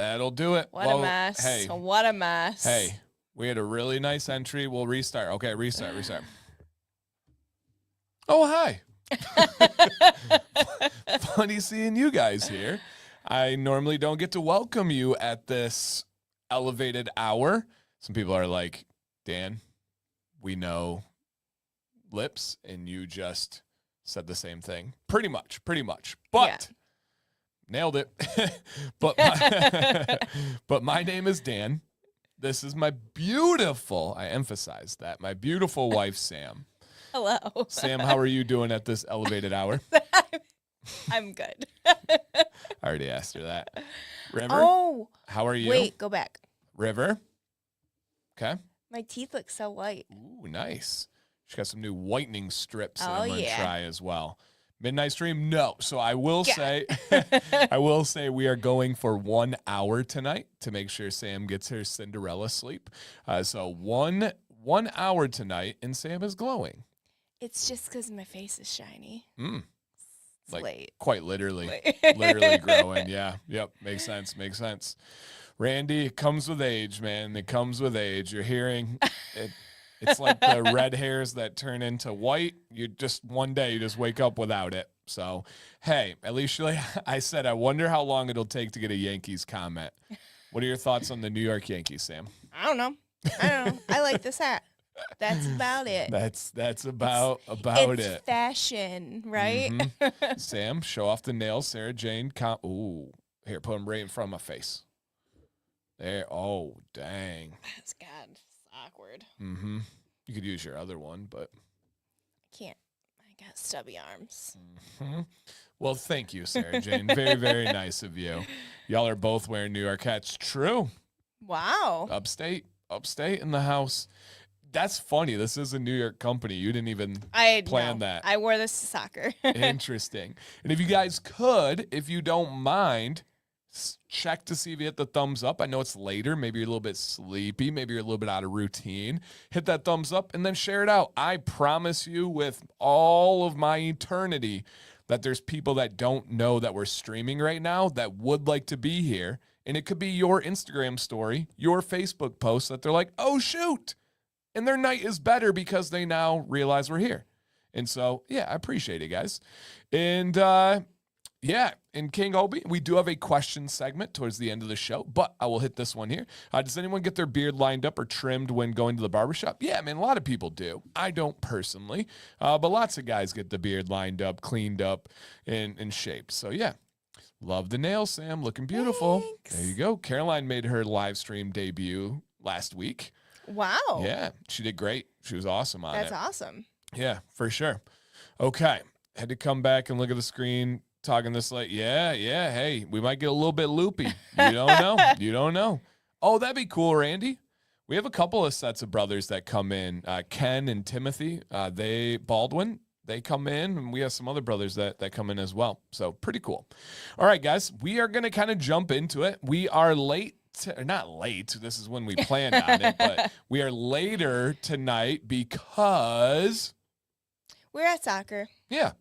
That'll do it. What a mess. Hey. What a mess. Hey, we had a really nice entry. We'll restart. Okay, restart. Oh, hi. Funny seeing you guys here. I normally don't get to welcome you at this elevated hour. Some people are like, Dan, we know lips, and you just said the same thing. Pretty much. But nailed it. but my name is Dan. This is my beautiful, I emphasize that, my beautiful wife, Sam. Hello. Sam, how are you doing at this elevated hour? I'm good. I already asked her that. River? Oh. How are you? Wait, go back. River? Okay. My teeth look so white. Ooh, nice. She got some new whitening strips that Oh, I'm going to yeah. try as well. Midnight stream? No. So I will say, I will say we are going for 1 hour tonight to make sure Sam gets her Cinderella sleep. So one hour tonight, and Sam is glowing. It's just because my face is shiny. It's Like, late. quite literally. Literally growing. Yeah. Yep. Makes sense. Randy, it comes with age, man. It comes with age. You're hearing it. It's like the red hairs that turn into white. You just one day you just wake up without it. So, hey, at least I said, I wonder how long it'll take to get a Yankees comment. What are your thoughts on the New York Yankees, Sam? I don't know. I like this hat. That's about it. That's about it's it. Fashion, right? Mm-hmm. Sam, show off the nails. Sarah Jane, ooh, here, put them right in front of my face. There. Oh, dang. That's God. It's awkward. Mm-hmm. You could use your other one, but I can't. I got stubby arms. Mm-hmm. Well, thank you, Sarah Jane. Very, very nice of you. Y'all are both wearing New York hats. True. Wow. Upstate in the house. That's funny. This is a New York company. You didn't even plan that. I wore this to soccer. Interesting. And if you guys could, if you don't mind, check to see if you hit the thumbs up. I know it's later. Maybe you're a little bit sleepy. Maybe you're a little bit out of routine. Hit that thumbs up and then share it out. I promise you with all of my eternity that there's people that don't know that we're streaming right now that would like to be here. And it could be your Instagram story, your Facebook post that they're like, oh, shoot. And their night is better because they now realize we're here. And so, yeah, I appreciate it, guys. And, in King Obi, we do have a question segment towards the end of the show, but I will hit this one here. Does anyone get their beard lined up or trimmed when going to the barbershop? Yeah, man, a lot of people do. I don't personally, but lots of guys get the beard lined up, cleaned up, and shaped. So, yeah. Love the nails, Sam. Looking beautiful. Thanks. There you go. Caroline made her live stream debut last week. Wow. Yeah, she did great. She was awesome on it. That's awesome. Yeah, for sure. Okay. Had to come back and look at the screen talking this late. Yeah. Hey, we might get a little bit loopy. You don't know. You don't know. Oh, that'd be cool, Randy. We have a couple of sets of brothers that come in. Ken and Timothy, Baldwin, they come in, and we have some other brothers that come in as well. So pretty cool. All right, guys, we are going to kind of jump into it. We are late. Not late. This is when we planned on it, but we are later tonight because we're at soccer. Yeah.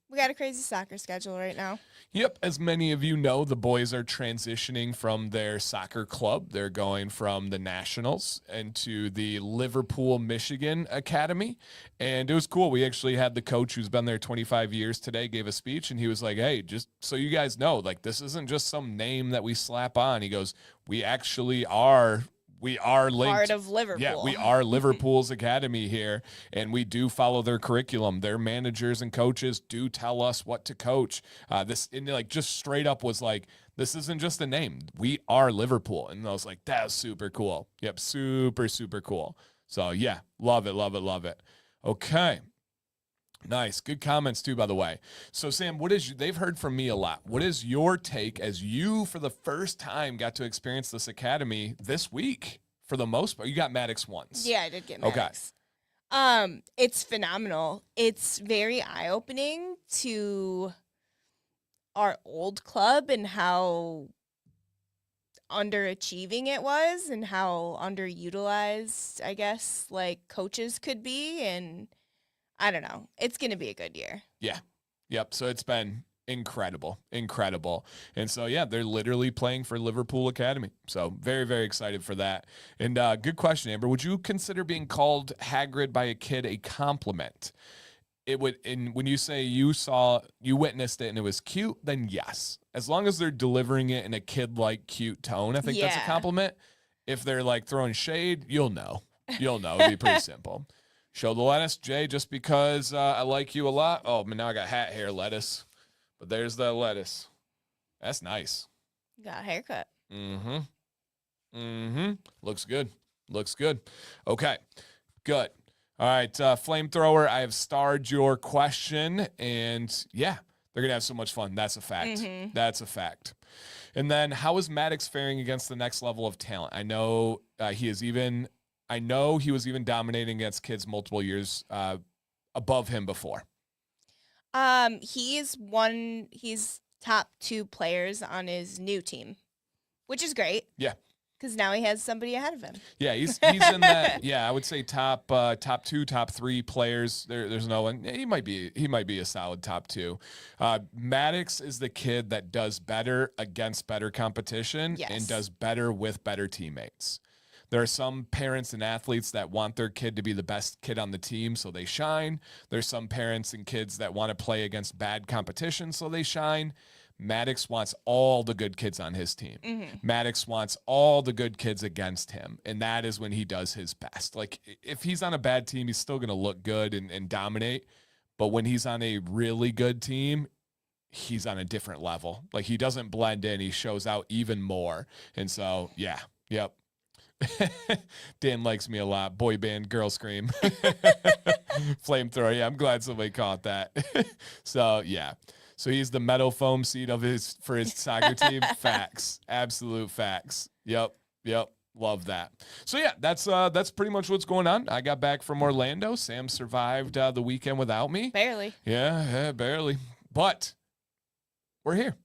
We got a crazy soccer schedule right now. Yep. As many of you know, the boys are transitioning from their soccer club. They're going from the Nationals into the Liverpool, Michigan Academy. And it was cool. We actually had the coach who's been there 25 years today gave a speech, and he was like, hey, just so you guys know, like, this isn't just some name that we slap on. He goes, we actually are linked. Part of Liverpool. Yeah, we are Liverpool's academy here, and we do follow their curriculum. Their managers and coaches do tell us what to coach. Just straight up was like, this isn't just a name. We are Liverpool. And I was like, that's super cool. Yep, super, super cool. So, yeah, love it. Okay. Nice. Good comments, too, by the way. So, Sam, they've heard from me a lot. What is your take as you, for the first time, got to experience this academy this week for the most part? You got Maddox once. Yeah, I did get Maddox. Okay. It's phenomenal. It's very eye-opening to our old club and how underachieving it was and how underutilized, I guess, like coaches could be, and I don't know. It's going to be a good year. Yeah. Yep. So it's been incredible. And so, yeah, they're literally playing for Liverpool Academy. So very, very excited for that. And good question, Amber. Would you consider being called Hagrid by a kid a compliment? It would, and when you say you witnessed it and it was cute, then yes. As long as they're delivering it in a kid-like cute tone, I think that's a compliment. If they're like throwing shade, you'll know. It'd be pretty simple. Show the lettuce, Jay, just because I like you a lot. Oh, man, now I got hat hair lettuce. But there's that lettuce. That's nice. Got a haircut. Looks good. Okay, good. All right, Flamethrower, I have starred your question, and yeah, they're going to have so much fun. That's a fact. That's a fact. And then how is Maddox faring against the next level of talent? I know he was even dominating against kids multiple years above him before. He's top 2 players on his new team, which is great. Yeah. Because now he has somebody ahead of him. Yeah, he's in that. Yeah, I would say top 2, top 3 players. There's no one. He might be a solid top 2. Maddox is the kid that does better against better competition and does better with better teammates. There are some parents and athletes that want their kid to be the best kid on the team, so they shine. There's some parents and kids that want to play against bad competition, so they shine. Maddox wants all the good kids on his team. Maddox wants all the good kids against him, and that is when he does his best. Like, if he's on a bad team, he's still going to look good and dominate, but when he's on a really good team, he's on a different level. Like, he doesn't blend in. He shows out even more, and so, yeah, yep. Dan likes me a lot. Boy band, girl scream. Flamethrower. Yeah, I'm glad somebody caught that. So, yeah. So he's the metal foam seed for his soccer team. Facts. Absolute facts. Yep. Love that. So yeah, that's pretty much what's going on. I got back from Orlando. Sam survived the weekend without me. Barely. Yeah, barely. But we're here.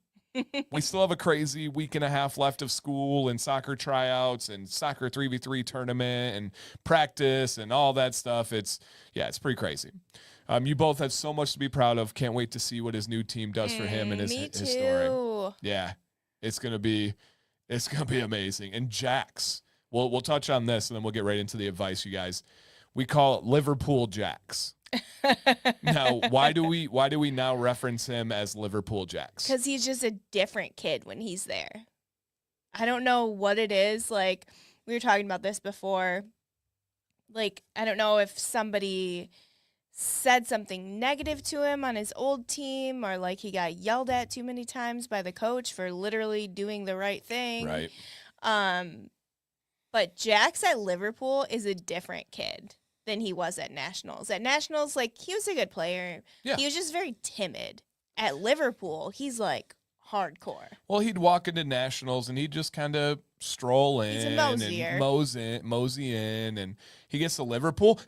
We still have a crazy week and a half left of school and soccer tryouts and soccer 3v3 tournament and practice and all that stuff. It's pretty crazy. You both have so much to be proud of. Can't wait to see what his new team does for him and his story. Yeah, it's gonna be amazing. And Jax, we'll touch on this and then we'll get right into the advice, you guys. We call it Liverpool Jax. Now, why do we now reference him as Liverpool Jax? Because he's just a different kid when he's there. I don't know what it is. Like, we were talking about this before. Like, I don't know if somebody said something negative to him on his old team, or like he got yelled at too many times by the coach for literally doing the right thing. Right. But Jax at Liverpool is a different kid than he was at Nationals. At Nationals, like, he was a good player. Yeah. He was just very timid. At Liverpool, he's like hardcore. Well, he'd walk into Nationals and he'd just kind of stroll in. He's a mosier. And mosey in, and he gets to Liverpool.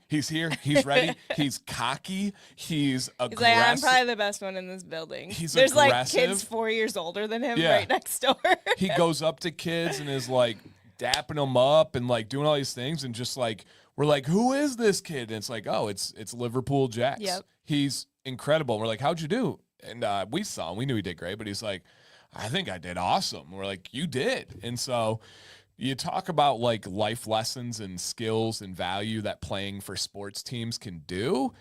He's here. He's ready. He's cocky. He's aggressive. He's like, I'm probably the best one in this building. There's aggressive. Like kids 4 years older than him right next door. He goes up to kids and is like dapping them up and like doing all these things, and just like, we're like, who is this kid? And it's like, oh, it's Liverpool Jax. Yep. He's incredible. We're like, how'd you do? And we saw him. We knew he did great, but he's like, I think I did awesome. We're like, you did. And so you talk about like life lessons and skills and value that playing for sports teams can do.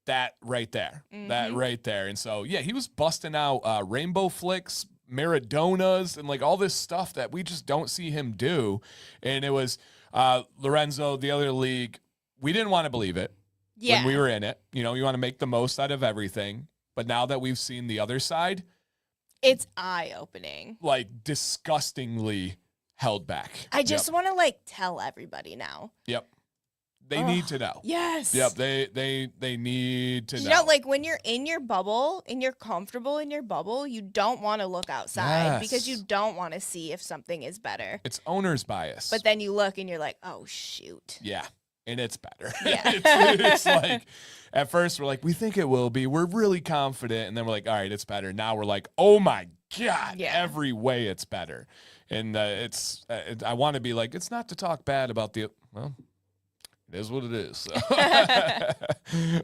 That right there. That right there. And so, yeah, he was busting out rainbow flicks, Maradonas, and like all this stuff that we just don't see him do. And it was Lorenzo, the other league, we didn't want to believe it when we were in it. You know, you want to make the most out of everything. But now that we've seen the other side, it's eye-opening. Like, disgustingly held back. I just want to, like, tell everybody now. Yep. They need to know. Yes. Yep. They need to know. You know, like, when you're in your bubble and you're comfortable in your bubble, you don't want to look outside because you don't want to see if something is better. It's owner's bias. But then you look and you're like, oh, shoot. Yeah. And it's better. Yeah. it's like, at first we're like, we think it will be. We're really confident. And then we're like, all right, it's better. Now we're like, oh my God, every way it's better. And I want to be like, it's not to talk bad about It is what it is. So.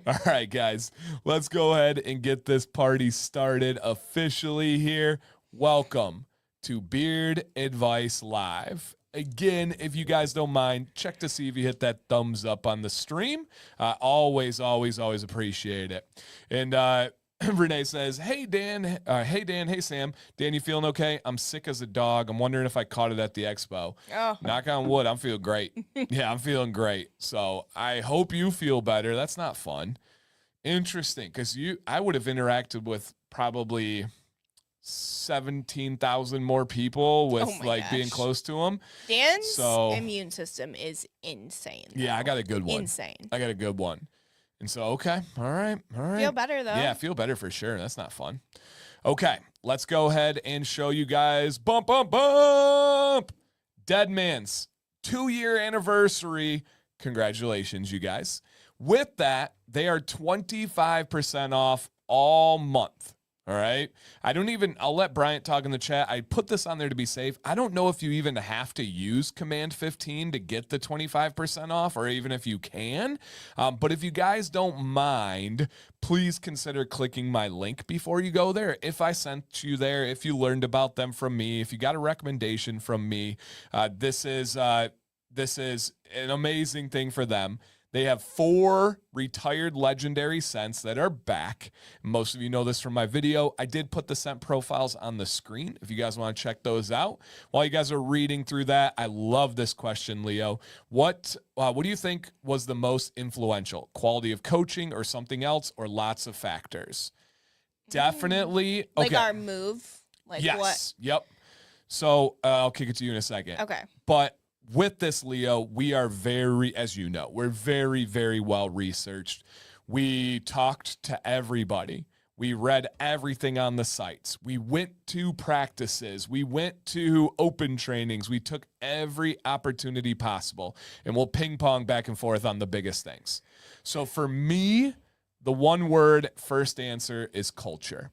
All right, guys, let's go ahead and get this party started officially here. Welcome to Beard Advice Live. Again, if you guys don't mind, check to see if you hit that thumbs up on the stream. Always appreciate it. And Renee says, hey, Dan. Hey, Sam. Dan, you feeling okay? I'm sick as a dog. I'm wondering if I caught it at the expo. Oh. Knock on wood, I'm feeling great. Yeah, I'm feeling great. So I hope you feel better. That's not fun. Interesting, because I would have interacted with probably 17,000 more people with being close to them. Dan's immune system is insane. Though. Yeah, I got a good one. Insane. I got a good one. And so, okay. All right. Feel better, though. Yeah, feel better for sure. That's not fun. Okay, let's go ahead and show you guys Deadman's 2-year anniversary. Congratulations, you guys. With that, they are 25% off all month. All right. I'll let Bryant talk in the chat. I put this on there to be safe. I don't know if you even have to use Command 15 to get the 25% off, or even if you can. But if you guys don't mind, please consider clicking my link before you go there. If I sent you there, if you learned about them from me, if you got a recommendation from me, this is an amazing thing for them. They have 4 retired legendary scents that are back. Most of you know this from my video. I did put the scent profiles on the screen if you guys want to check those out. While you guys are reading through that, I love this question, Leo. What do you think was the most influential? Quality of coaching or something else, or lots of factors? Definitely. Okay. Like our move? Yes. What? Yep. So I'll kick it to you in a second. Okay. But with this, Leo, we are as you know, we're very, very well researched. We talked to everybody. We read everything on the sites. We went to practices. We went to open trainings. We took every opportunity possible, and we'll ping pong back and forth on the biggest things. So for me, the one word first answer is culture.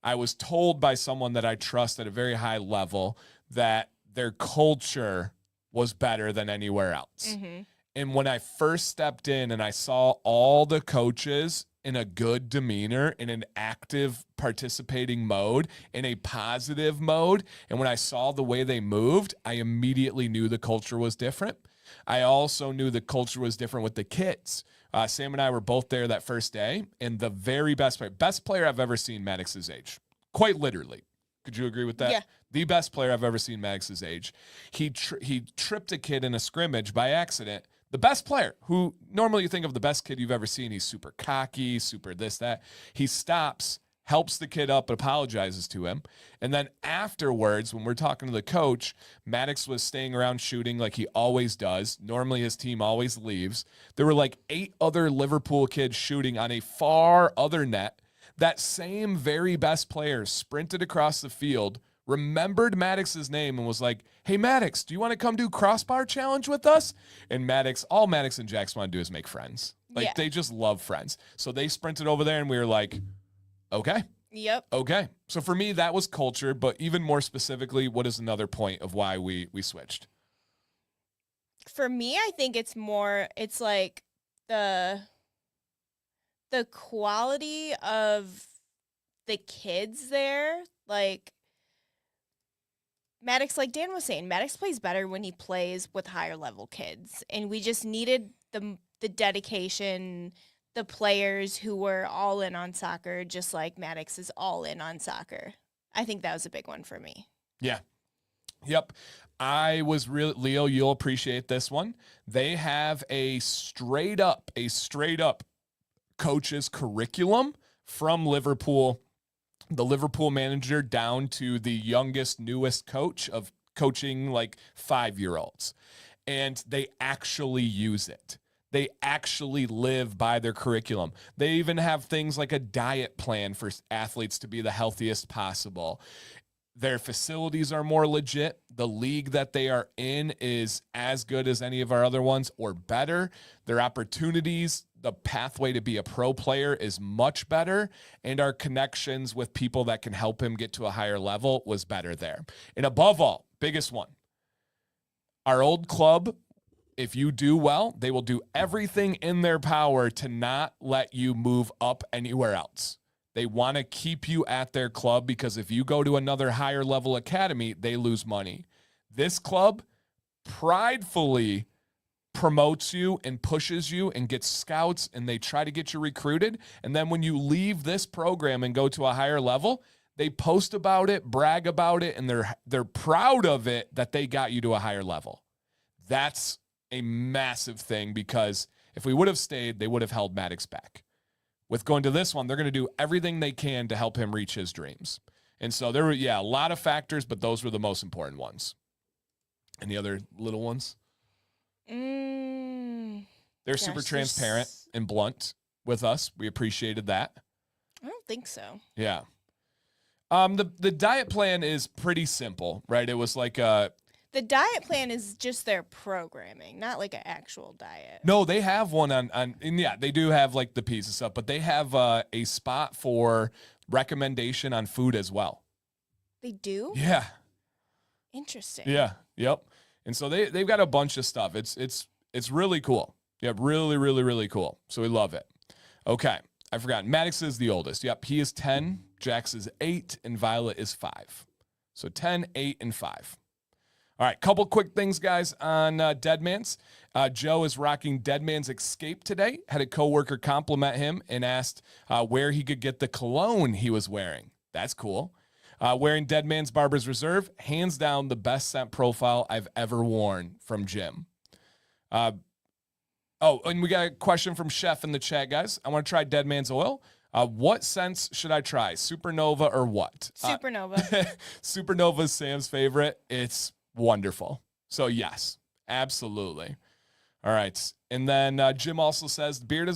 I was told by someone that I trust at a very high level that their culture was better than anywhere else. Mm-hmm. And when I first stepped in and I saw all the coaches in a good demeanor, in an active participating mode, in a positive mode, and when I saw the way they moved, I immediately knew the culture was different. I also knew the culture was different with the kids. Sam and I were both there that first day, and the very best player I've ever seen Maddox's age, quite literally. Could you agree with that? Yeah. The best player I've ever seen Maddox's age. He tripped a kid in a scrimmage by accident. The best player, who normally you think of the best kid you've ever seen, he's super cocky, super this, that. He stops, helps the kid up, apologizes to him. And then afterwards, when we're talking to the coach, Maddox was staying around shooting like he always does. Normally his team always leaves. There were like 8 other Liverpool kids shooting on a far other net. That same very best player sprinted across the field, remembered Maddox's name, and was like, hey, Maddox, do you want to come do crossbar challenge with us? And all Maddox and Jax want to do is make friends. They just love friends. So they sprinted over there, and we were like, okay. Yep. Okay. So for me, that was culture. But even more specifically, what is another point of why we switched? For me, I think it's like the quality of the kids there. Like Maddox, like Dan was saying, Maddox plays better when he plays with higher level kids. And we just needed the dedication, the players who were all in on soccer, just like Maddox is all in on soccer. I think that was a big one for me. Yeah. Yep. Leo, you'll appreciate this one. They have a straight up coach's curriculum from Liverpool, the Liverpool manager down to the youngest, newest coach of coaching like 5-year-olds. And they actually use it. They actually live by their curriculum. They even have things like a diet plan for athletes to be the healthiest possible. Their facilities are more legit. The league that they are in is as good as any of our other ones or better. Their opportunities, the pathway to be a pro player is much better. And our connections with people that can help him get to a higher level was better there. And above all, biggest one, our old club if you do well, they will do everything in their power to not let you move up anywhere else. They want to keep you at their club because if you go to another higher level academy, they lose money. This club pridefully promotes you and pushes you and gets scouts, and they try to get you recruited. And then when you leave this program and go to a higher level, they post about it, brag about it, and they're proud of it that they got you to a higher level. That's a massive thing because if we would have stayed, they would have held Maddox back. With going to this one, they're going to do everything they can to help him reach his dreams. And so there were, a lot of factors, but those were the most important ones. Any other little ones? They're super transparent and blunt with us. We appreciated that. I don't think so. Yeah. The diet plan is pretty simple, right? It was like the diet plan is just their programming, not like an actual diet. No, they have one on and yeah, they do have like the pizza stuff, but they have a spot for recommendation on food as well. They do? Yeah. Interesting. Yeah. Yep. And so they've got a bunch of stuff. It's really cool. Yeah, really, really, really cool. So we love it. Okay. I forgot. Maddox is the oldest. Yep. He is 10. Jax is 8. And Violet is 5. So 10, 8, and 5. All right. Couple quick things, guys, on Deadman's. Joe is rocking Deadman's Escape today. Had a coworker compliment him and asked where he could get the cologne he was wearing. That's cool. Wearing Deadman's Barber's Reserve. Hands down the best scent profile I've ever worn from Jim. And we got a question from Chef in the chat, guys. I want to try Deadman's Oil. What scents should I try? Supernova or what? Supernova. Supernova is Sam's favorite. It's wonderful. So yes, absolutely. All right. And then Jim also says the beard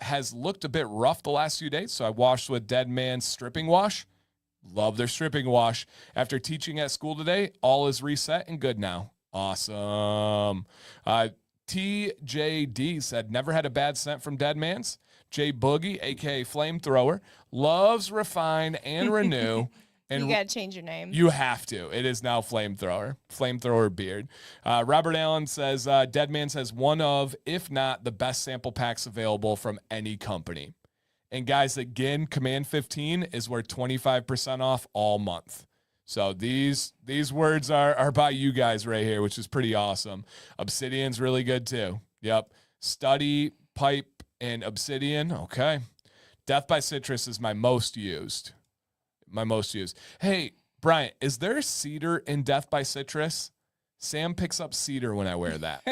has looked a bit rough the last few days. So I washed with Deadman's stripping wash. Love their stripping wash. After teaching at school today, all is reset and good now. Awesome. TJD said, never had a bad scent from Deadman's. J Boogie, a.k.a. Flamethrower, loves Refine and Renew. And you got to change your name. You have to. It is now Flamethrower Beard. Robert Allen says, Deadman's has one of, if not, the best sample packs available from any company. And guys, again, Command 15 is worth 25% off all month. So these words are by you guys right here, which is pretty awesome. Obsidian's really good too. Yep. Study, Pipe, and Obsidian. Okay. Death by Citrus is my most used. Hey, Brian, is there cedar in Death by Citrus? Sam picks up cedar when I wear that.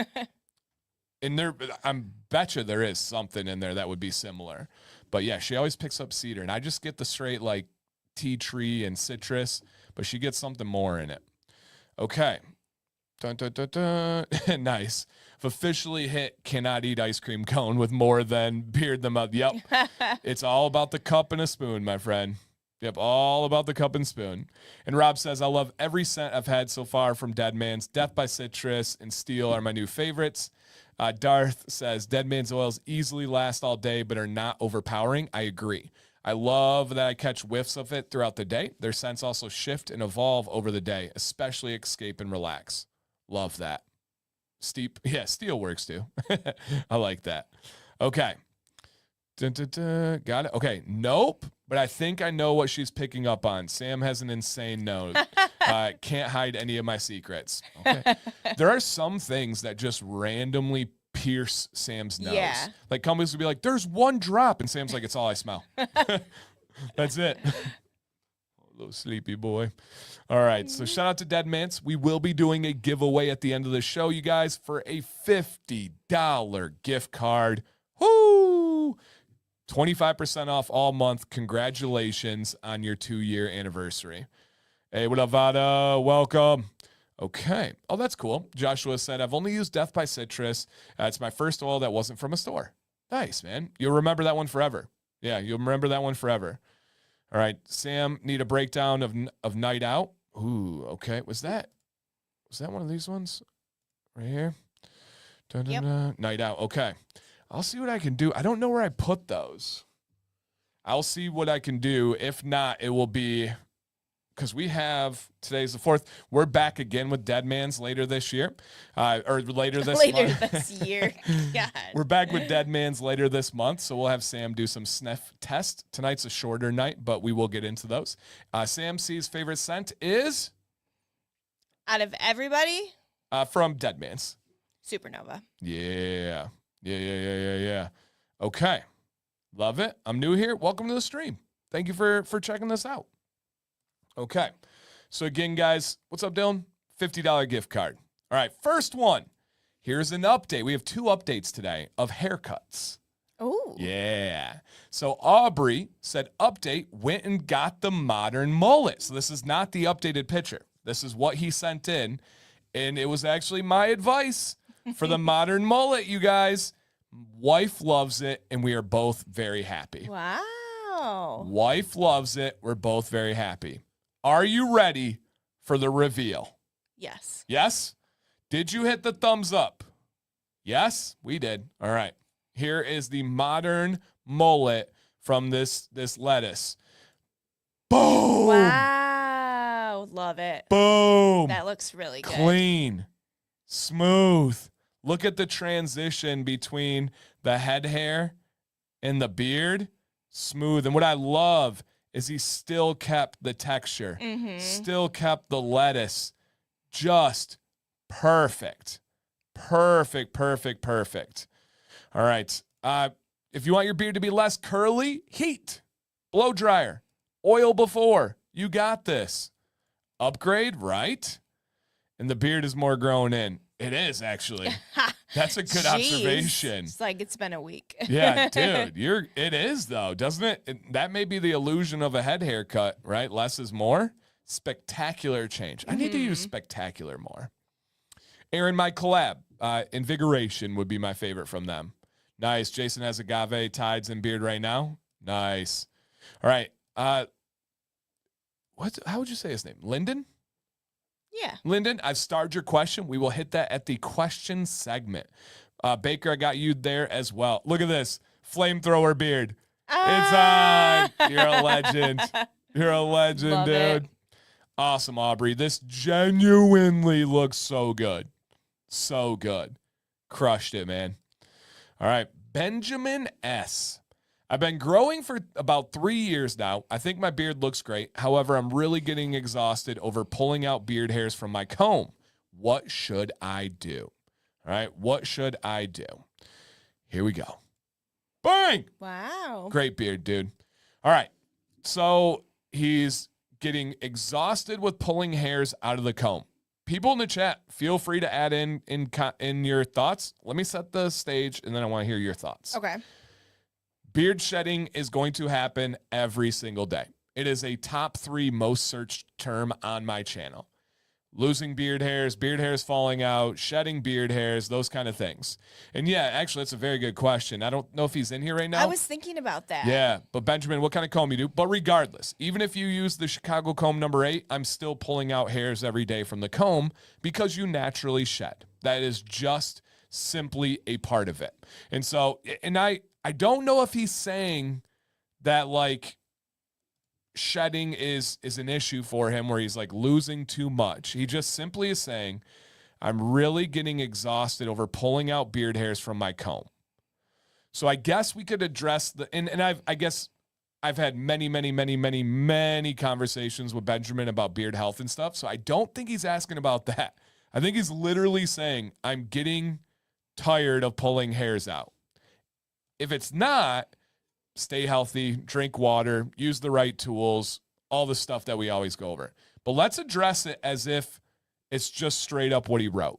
And I betcha there is something in there that would be similar. But yeah, she always picks up cedar. And I just get the straight like tea tree and citrus, but she gets something more in it. Okay. Dun, dun, dun, dun. Nice. I've officially hit cannot eat ice cream cone with more than beard them up. Yep. It's all about the cup and a spoon, my friend. Yep, all about the cup and spoon. And Rob says, I love every scent I've had so far from Deadman's. Death by Citrus and Steel are my new favorites. Darth says, Deadman's oils easily last all day but are not overpowering. I agree. I love that I catch whiffs of it throughout the day. Their scents also shift and evolve over the day, especially Escape and Relax. Love that. Steel works too. I like that. Okay. Dun, dun, dun. Got it. Okay. Nope. But I think I know what she's picking up on. Sam has an insane nose. Can't hide any of my secrets. Okay. There are some things that just randomly pierce Sam's nose. Yeah. Like companies would be like, there's one drop. And Sam's like, it's all I smell. That's it. Little sleepy boy. All right. So shout out to Deadman's. We will be doing a giveaway at the end of the show, you guys, for a $50 gift card. Woo! 25% off all month. Congratulations on your 2-year anniversary. Hey, what up, Vada? Welcome. Okay. Oh, that's cool. Joshua said, I've only used Death by Citrus. It's my first oil that wasn't from a store. Nice, man. You'll remember that one forever. Yeah, you'll remember that one forever. All right. Sam, need a breakdown of Night Out. Ooh, okay. Was that one of these ones right here? Dun, dun, dun. Night Out. Okay. I'll see what I can do. I don't know where I put those. I'll see what I can do. If not, it will be because we have, today's the 4th. We're back again with Deadman's later this year, or later this Later month. this year. God. We're back with Deadman's later this month, so we'll have Sam do some sniff test. Tonight's a shorter night, but we will get into those. Sam C's favorite scent is? Out of everybody, From Deadman's. Supernova. Yeah. Okay. Love it. I'm new here. Welcome to the stream. Thank you for checking this out. Okay. So again, guys, what's up, Dylan? $50 gift card. All right. First one. Here's an update. We have 2 updates today of haircuts. Oh. Yeah. So Aubrey said, update, went and got the modern mullet. So this is not the updated picture. This is what he sent in. And it was actually my advice for the modern mullet, you guys. Wife loves it, and we are both very happy. Wow. Wife loves it. We're both very happy. Are you ready for the reveal? Yes. Yes? Did you hit the thumbs up? Yes, we did. All right. Here is the modern mullet from this lettuce. Boom. Wow. Love it. Boom. That looks really good. Clean. Smooth. Look at the transition between the head hair and the beard. Smooth. And what I love is he still kept the texture. Still kept the lettuce. Just perfect. Perfect. All right. If you want your beard to be less curly, heat. Blow dryer. Oil before. You got this. Upgrade, right? And the beard is more grown in. It is, actually. That's a good observation. It's like it's been a week. Yeah, dude. It is, though, doesn't it? That may be the illusion of a head haircut, right? Less is more. Spectacular change. I need to use spectacular more. Aaron, my collab. Invigoration would be my favorite from them. Nice. Jason has agave, tides, and beard right now. Nice. All right. How would you say his name? Lyndon? Yeah. Lyndon, I've starred your question. We will hit that at the question segment. Baker, I got you there as well. Look at this. Flamethrower beard. It's on. You're a legend. You're a legend, Love dude. it. Awesome, Aubrey. This genuinely looks so good. So good. Crushed it, man. All right. Benjamin S. I've been growing for about 3 years now. I think my beard looks great. However, I'm really getting exhausted over pulling out beard hairs from my comb. What should I do? All right. What should I do? Here we go. Bang! Wow. Great beard, dude. All right. So he's getting exhausted with pulling hairs out of the comb. People in the chat, feel free to add in your thoughts. Let me set the stage, and then I want to hear your thoughts. Okay. Beard shedding is going to happen every single day. It is a top 3 most searched term on my channel. Losing beard hairs falling out, shedding beard hairs, those kind of things. And yeah, actually, that's a very good question. I don't know if he's in here right now. I was thinking about that. Yeah, but Benjamin, what kind of comb you do? But regardless, even if you use the Chicago comb number 8, I'm still pulling out hairs every day from the comb because you naturally shed. That is just simply a part of it. And so, and I don't know if he's saying that like shedding is an issue for him where he's like losing too much. He just simply is saying, I'm really getting exhausted over pulling out beard hairs from my comb. So I guess we could address I guess I've had many conversations with Benjamin about beard health and stuff. So I don't think he's asking about that. I think he's literally saying, I'm getting tired of pulling hairs out. If it's not, stay healthy, drink water, use the right tools, all the stuff that we always go over. But let's address it as if it's just straight up what he wrote.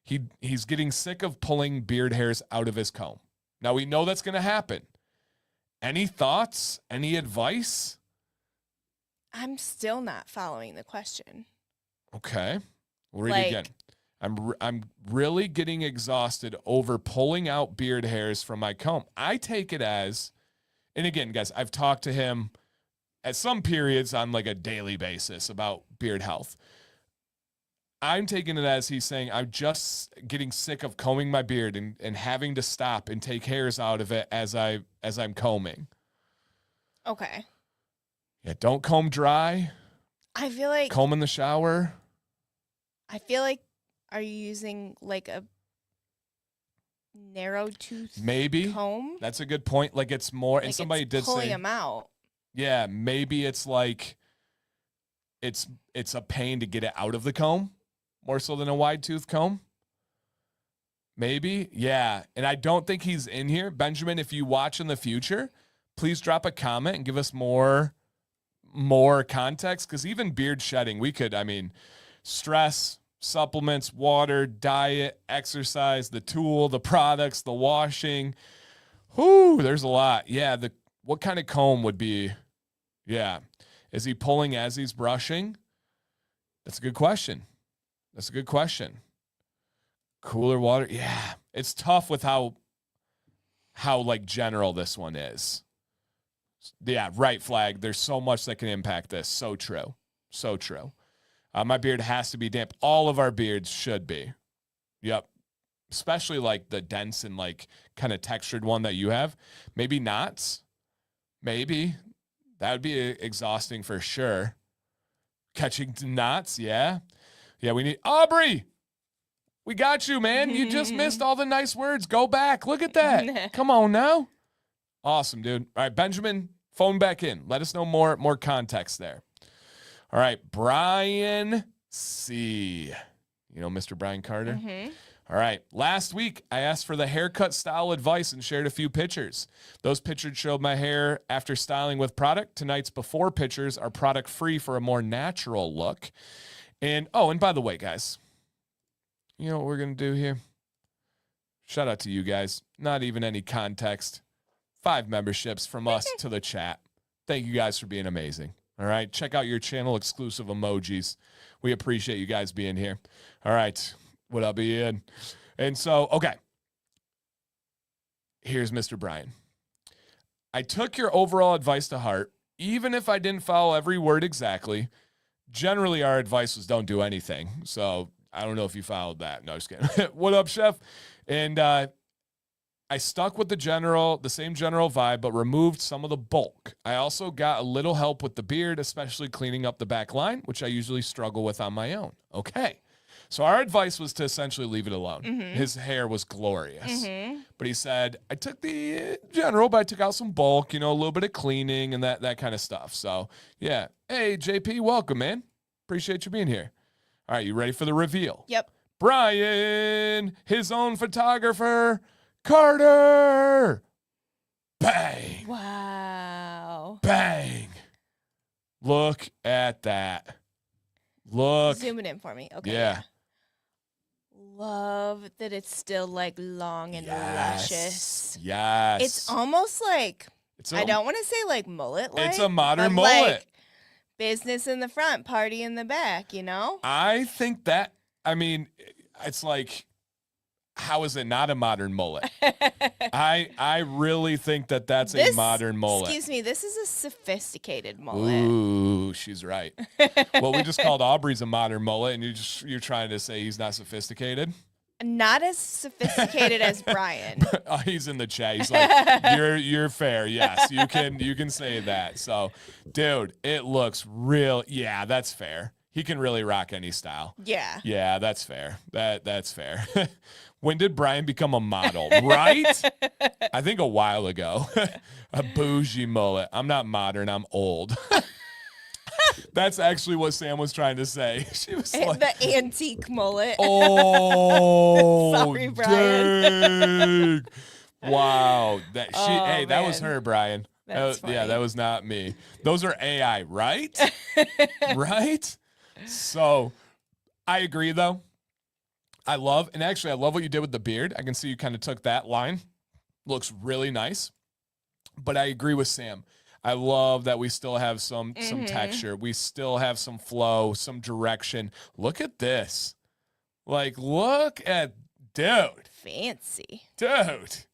He's getting sick of pulling beard hairs out of his comb. Now, we know that's going to happen. Any thoughts? Any advice? I'm still not following the question. Okay. We'll read it again. I'm really getting exhausted over pulling out beard hairs from my comb. I take it as, and again, guys, I've talked to him at some periods on like a daily basis about beard health. I'm taking it as he's saying, I'm just getting sick of combing my beard and having to stop and take hairs out of it as I'm combing. Okay. Yeah, don't comb dry. I feel like Comb in the shower? are you using like a narrow tooth Maybe. comb? That's a good point. Like it's more, and Like somebody it's did pulling say, them out. yeah, maybe it's like it's a pain to get it out of the comb more so than a wide tooth comb. Maybe. Yeah. And I don't think he's in here. Benjamin, if you watch in the future, please drop a comment and give us more context. Because even beard shedding, we could, I mean, stress, supplements, water, diet, exercise, the tool, the products, the washing. Whoo, there's a lot. Yeah. What kind of comb would be, yeah. Is he pulling as he's brushing? That's a good question. That's a good question. Cooler water. Yeah. It's tough with how like general this one is. Yeah, right flag. There's so much that can impact this. So true. So true. My beard has to be damp. All of our beards should be. Yep. Especially like the dense and like kind of textured one that you have. Maybe knots. Maybe. That would be exhausting for sure. Catching knots. Yeah. Yeah, we need Aubrey. We got you, man. You just missed all the nice words. Go back. Look at that. Come on now. Awesome, dude. All right, Benjamin, phone back in. Let us know more context there. All right, Brian C. You know Mr. Brian Carter? Mm-hmm. All right. Last week, I asked for the haircut style advice and shared a few pictures. Those pictures showed my hair after styling with product. Tonight's before pictures are product free for a more natural look. And by the way, guys, you know what we're going to do here? Shout out to you guys. Not even any context. 5 memberships from us to the chat. Thank you guys for being amazing. All right. Check out your channel exclusive emojis. We appreciate you guys being here. All right. What up, Ian? And so, okay. Here's Mr. Brian. I took your overall advice to heart, even if I didn't follow every word exactly. Generally, our advice was don't do anything. So I don't know if you followed that. No, just kidding. What up, chef? And I stuck with the same general vibe, but removed some of the bulk. I also got a little help with the beard, especially cleaning up the back line, which I usually struggle with on my own. Okay. So our advice was to essentially leave it alone. Mm-hmm. His hair was glorious. Mm-hmm. But he said, I took the general, but I took out some bulk, a little bit of cleaning and that kind of stuff. So, yeah. Hey, JP, welcome, man. Appreciate you being here. All right, you ready for the reveal? Yep. Brian, his own photographer, Carter. Bang. Wow. Bang. Look at that. Look. Zoom it in for me. Okay. Yeah. Love that it's still like long and luscious. Yes. It's almost like, I don't want to say like mullet. It's a modern mullet. Like business in the front, party in the back, I think that, it's like, how is it not a modern mullet? I really think that's a modern mullet. Excuse me, this is a sophisticated mullet. Ooh, she's right. Well, we just called Aubrey's a modern mullet, and you're trying to say he's not sophisticated? Not as sophisticated as Brian. Oh, he's in the chat. He's like, you're fair. Yes, you can say that. So, dude, it looks real. Yeah, that's fair. He can really rock any style. Yeah. Yeah, that's fair. That's fair. When did Brian become a model? Right? I think a while ago. A bougie mullet. I'm not modern. I'm old. That's actually what Sam was trying to say. She was like, the antique mullet. Oh, sorry, Brian. Dang. Wow. That man. was her, Brian. That's funny. Yeah, that was not me. Those are AI, right? Right? So I agree, though. I love what you did with the beard. I can see you kind of took that line. Looks really nice. But I agree with Sam. I love that we still have some texture. We still have some flow, some direction. Look at this. Like, look at, dude. Fancy. Dude.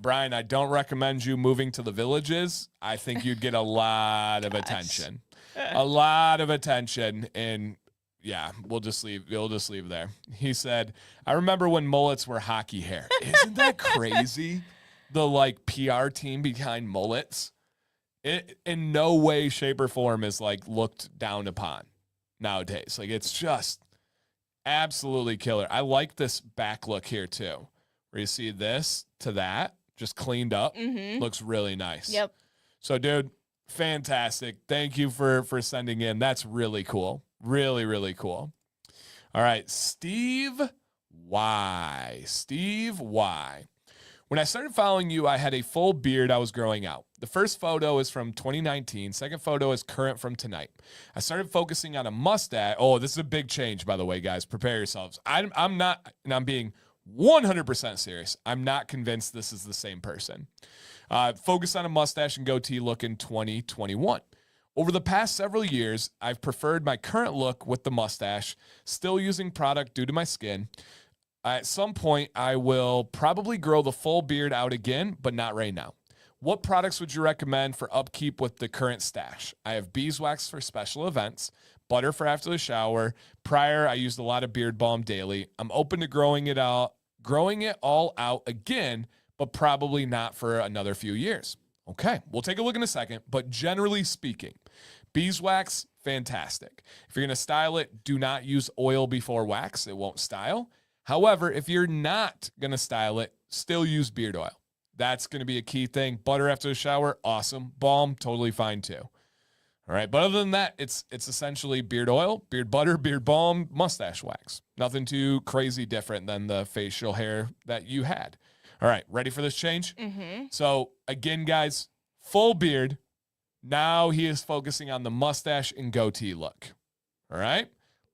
Brian, I don't recommend you moving to the villages. I think you'd get a lot of attention. A lot of attention. And yeah, we'll just leave there. He said, I remember when mullets were hockey hair. Isn't that crazy? The PR team behind mullets. It in no way, shape, or form is like looked down upon nowadays. Like it's just absolutely killer. I like this back look here too, where you see this to that, just cleaned up. Looks really nice. Yep. So, dude, fantastic. Thank you for sending in. That's really cool. Really, really cool. All right, Steve Y. Steve Y. When I started following you, I had a full beard I was growing out. The first photo is from 2019. Second photo is current from tonight. I started focusing on a mustache. Oh, this is a big change, by the way, guys. Prepare yourselves. I'm not, and I'm being 100% serious. I'm not convinced this is the same person. Focus on a mustache and goatee look in 2021. Over the past several years, I've preferred my current look with the mustache, still using product due to my skin. At some point, I will probably grow the full beard out again, but not right now. What products would you recommend for upkeep with the current stash? I have beeswax for special events, butter for after the shower. Prior, I used a lot of beard balm daily. I'm open to growing it all out again, but probably not for another few years. Okay, we'll take a look in a second, but generally speaking, beeswax, fantastic. If you're going to style it, do not use oil before wax. It won't style. However, if you're not going to style it, still use beard oil. That's going to be a key thing. Butter after the shower, awesome. Balm, totally fine too. All right, but other than that, it's essentially beard oil, beard butter, beard balm, mustache wax. Nothing too crazy different than the facial hair that you had. All right, ready for this change? So again, guys, full beard. Now he is focusing on the mustache and goatee look. All right,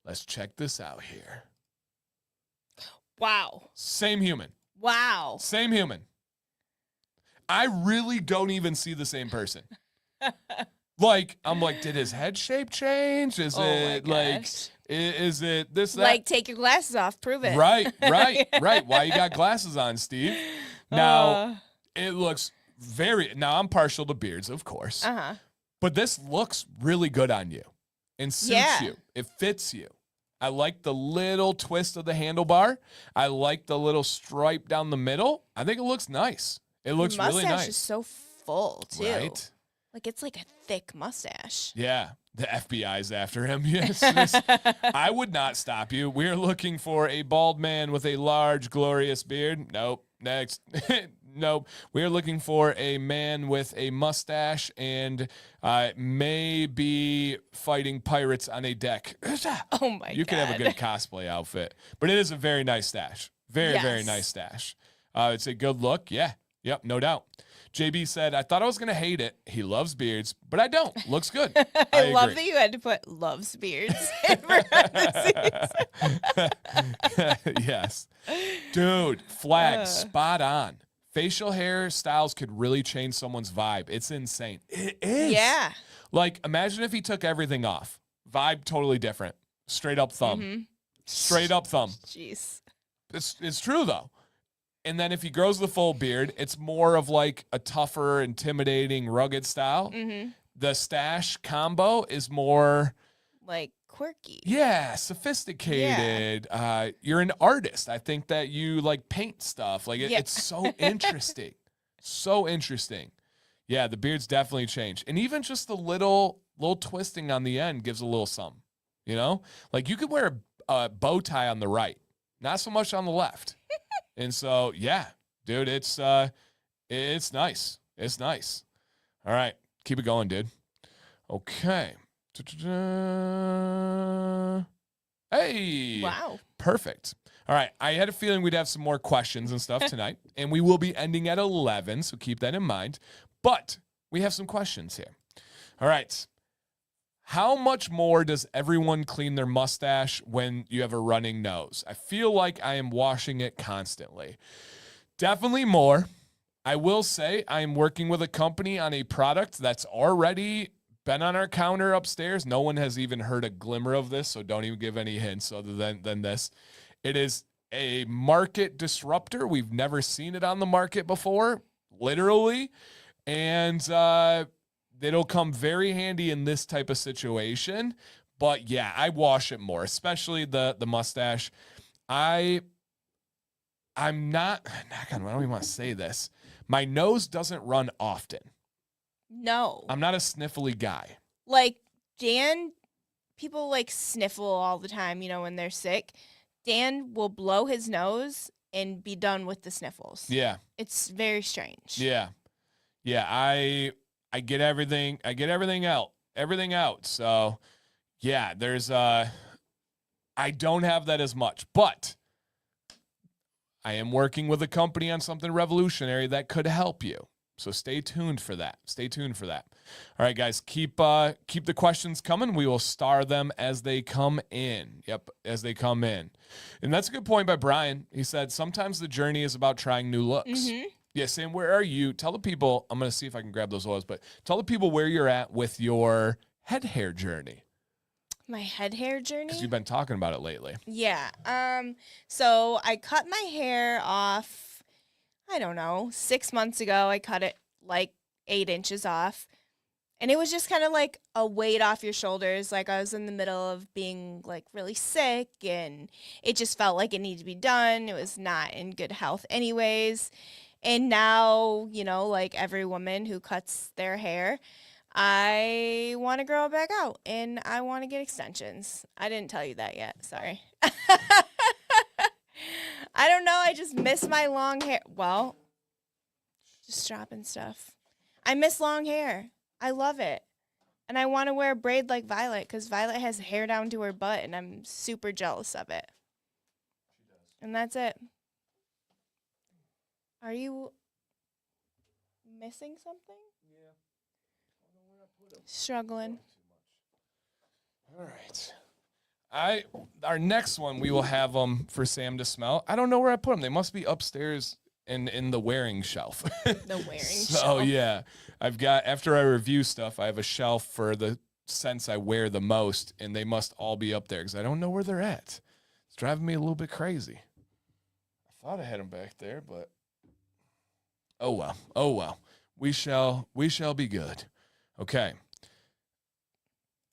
let's check this out here. Wow. Same human. Wow. Same human. I really don't even see the same person. Like, I'm like, did his head shape change? Is it like, is it this, that? Like, take your glasses off, prove it. Right. Why you got glasses on, Steve? Now, it looks now I'm partial to beards, of course. But this looks really good on you and suits you. It fits you. I like the little twist of the handlebar. I like the little stripe down the middle. I think it looks nice. It looks really nice. The mustache is so full, too. Right? Like, it's like a thick mustache. Yeah. The FBI's after him. Yes. I would not stop you. We're looking for a bald man with a large, glorious beard. Nope. Next. Nope. We're looking for a man with a mustache and may be fighting pirates on a deck. Oh, my God. You could have a good cosplay outfit. But it is a very nice stash. Very nice stash. It's a good look. Yeah. Yep. No doubt. JB said, I thought I was going to hate it. He loves beards, but I don't. Looks good. I love that you had to put loves beards in parentheses. Yes. Dude, flag, spot on. Facial hair styles could really change someone's vibe. It's insane. It is. Yeah. Like, imagine if he took everything off. Vibe totally different. Straight up thumb. Straight up thumb. Jeez. It's true, though. And then if he grows the full beard, it's more of like a tougher, intimidating, rugged style. The stash combo is more like quirky. Yeah, sophisticated. Yeah. You're an artist. I think that you like paint stuff. Like it's so interesting. So interesting. Yeah, the beard's definitely changed. And even just the little twisting on the end gives a little something. You know? Like you could wear a bow tie on the right, not so much on the left. And so, yeah, dude, it's nice. It's nice. All right, keep it going, dude. Okay. Hey. Wow. Perfect. All right, I had a feeling we'd have some more questions and stuff tonight, and we will be ending at 11, so keep that in mind. But we have some questions here. All right. How much more does everyone clean their mustache when you have a running nose? I feel like I am washing it constantly. Definitely more. I will say I am working with a company on a product that's already been on our counter upstairs. No one has even heard a glimmer of this, so don't even give any hints other than this. It is a market disruptor. We've never seen it on the market before, literally. And it'll come very handy in this type of situation. But yeah, I wash it more, especially the mustache. I'm not, I don't even want to say this. My nose doesn't run often. No. I'm not a sniffly guy. Like, Dan, people like sniffle all the time, when they're sick. Dan will blow his nose and be done with the sniffles. Yeah. It's very strange. Yeah. Yeah. I get everything. I get everything out. Everything out. So yeah, there's I don't have that as much, but I am working with a company on something revolutionary that could help you. So stay tuned for that. Stay tuned for that. All right, guys, keep the questions coming. We will star them as they come in. Yep, as they come in. And that's a good point by Brian. He said, sometimes the journey is about trying new looks. Mm-hmm. Yeah, Sam, where are you? Tell the people, I'm going to see if I can grab those oils, but tell the people where you're at with your head hair journey. My head hair journey? Because you've been talking about it lately. Yeah. So I cut my hair off, I don't know, 6 months ago. I cut it like 8 inches off. And it was just kind of like a weight off your shoulders. Like I was in the middle of being like really sick and it just felt like it needed to be done. It was not in good health anyways. And now, like every woman who cuts their hair, I want to grow it back out and I want to get extensions. I didn't tell you that yet. Sorry. I don't know. I just miss my long hair. Well, just dropping stuff. I miss long hair. I love it. And I want to wear a braid like Violet because Violet has hair down to her butt and I'm super jealous of it. She does. And that's it. Are you missing something? Yeah. I don't know where I put them. Struggling. All right. Our next one, we will have them for Sam to smell. I don't know where I put them. They must be upstairs in the wearing shelf. The wearing shelf. So yeah, I've got, after I review stuff, I have a shelf for the scents I wear the most, and they must all be up there because I don't know where they're at. It's driving me a little bit crazy. I thought I had them back there, but oh well. Oh well. We shall be good. Okay.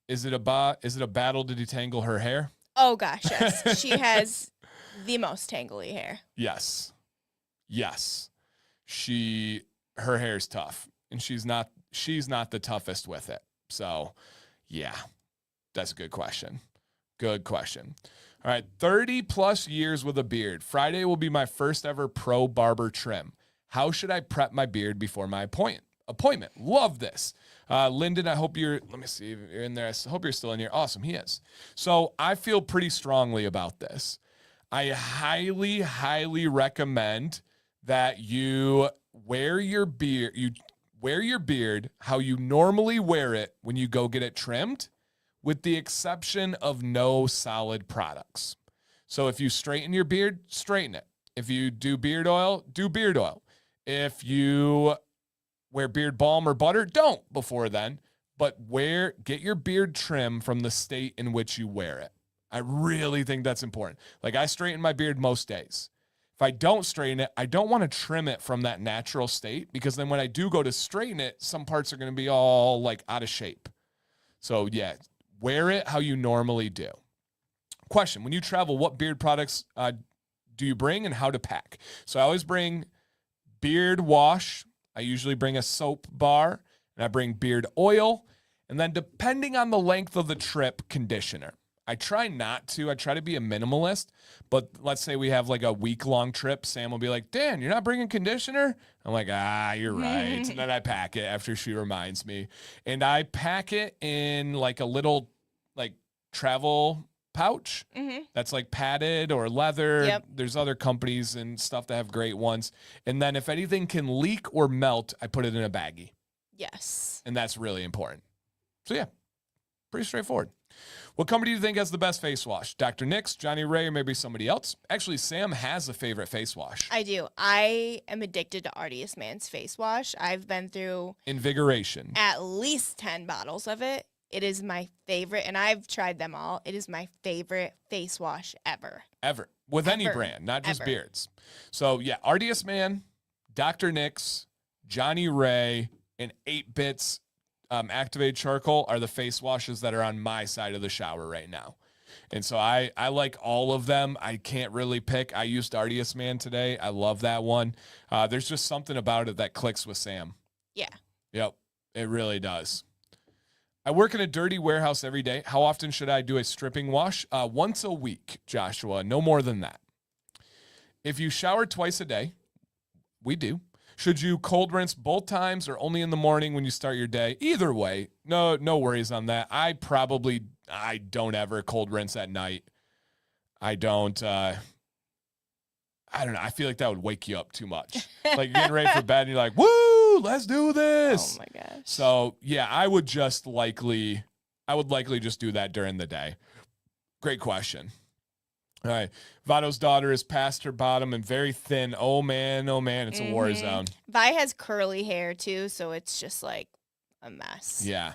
Is it a battle to detangle her hair? Oh gosh, yes. She has the most tangly hair. Yes. Yes. Her hair's tough, and she's not the toughest with it. So, yeah. That's a good question. Good question. All right, 30 plus years with a beard. Friday will be my first ever pro barber trim. How should I prep my beard before my appointment? Love this. Lyndon, I hope let me see if you're in there. I hope you're still in here. Awesome, he is. So I feel pretty strongly about this. I highly, highly recommend that you wear your beard how you normally wear it when you go get it trimmed, with the exception of no solid products. So if you straighten your beard, straighten it. If you do beard oil, do beard oil. If you wear beard balm or butter, don't before then, but get your beard trim from the state in which you wear it. I really think that's important. Like I straighten my beard most days. If I don't straighten it, I don't want to trim it from that natural state because then when I do go to straighten it, some parts are going to be all like out of shape. So yeah, wear it how you normally do. Question, when you travel, what beard products do you bring and how to pack? So I always bring beard wash. I usually bring a soap bar, and I bring beard oil, and then depending on the length of the trip, conditioner. I try not to. I try to be a minimalist, but let's say we have like a week-long trip. Sam will be like, Dan, you're not bringing conditioner? I'm like, you're right. And then I pack it after she reminds me. And I pack it in like a little like travel pouch that's like padded or leather. Yep. There's other companies and stuff that have great ones. And then if anything can leak or melt, I put it in a baggie. Yes. And that's really important. So yeah, pretty straightforward. What company do you think has the best face wash? Dr. Nick's, Johnny Ray, or maybe somebody else? Actually, Sam has a favorite face wash. I do. I am addicted to Artius Man's face wash. I've been through Invigoration. At least 10 bottles of it. It is my favorite, and I've tried them all. It is my favorite face wash ever. Ever. With any brand, not just beards. So, yeah, Artius Man, Dr. Nick's, Johnny Ray, and 8 Bits activated charcoal are the face washes that are on my side of the shower right now. And so I like all of them. I can't really pick. I used Artius Man today. I love that one. There's just something about it that clicks with Sam. Yeah. Yep. It really does. I work in a dirty warehouse every day. How often should I do a stripping wash? Once a week, Joshua. No more than that. If you shower twice a day, we do. Should you cold rinse both times or only in the morning when you start your day? Either way, no worries on that. I don't ever cold rinse at night. I don't know. I feel like that would wake you up too much. Like you're getting ready for bed and you're like, woo, let's do this. Oh my gosh. So yeah, I would likely just do that during the day. Great question. All right. Vato's daughter is past her bottom and very thin. Oh man, it's a war zone. Vi has curly hair too, so it's just like a mess. Yeah.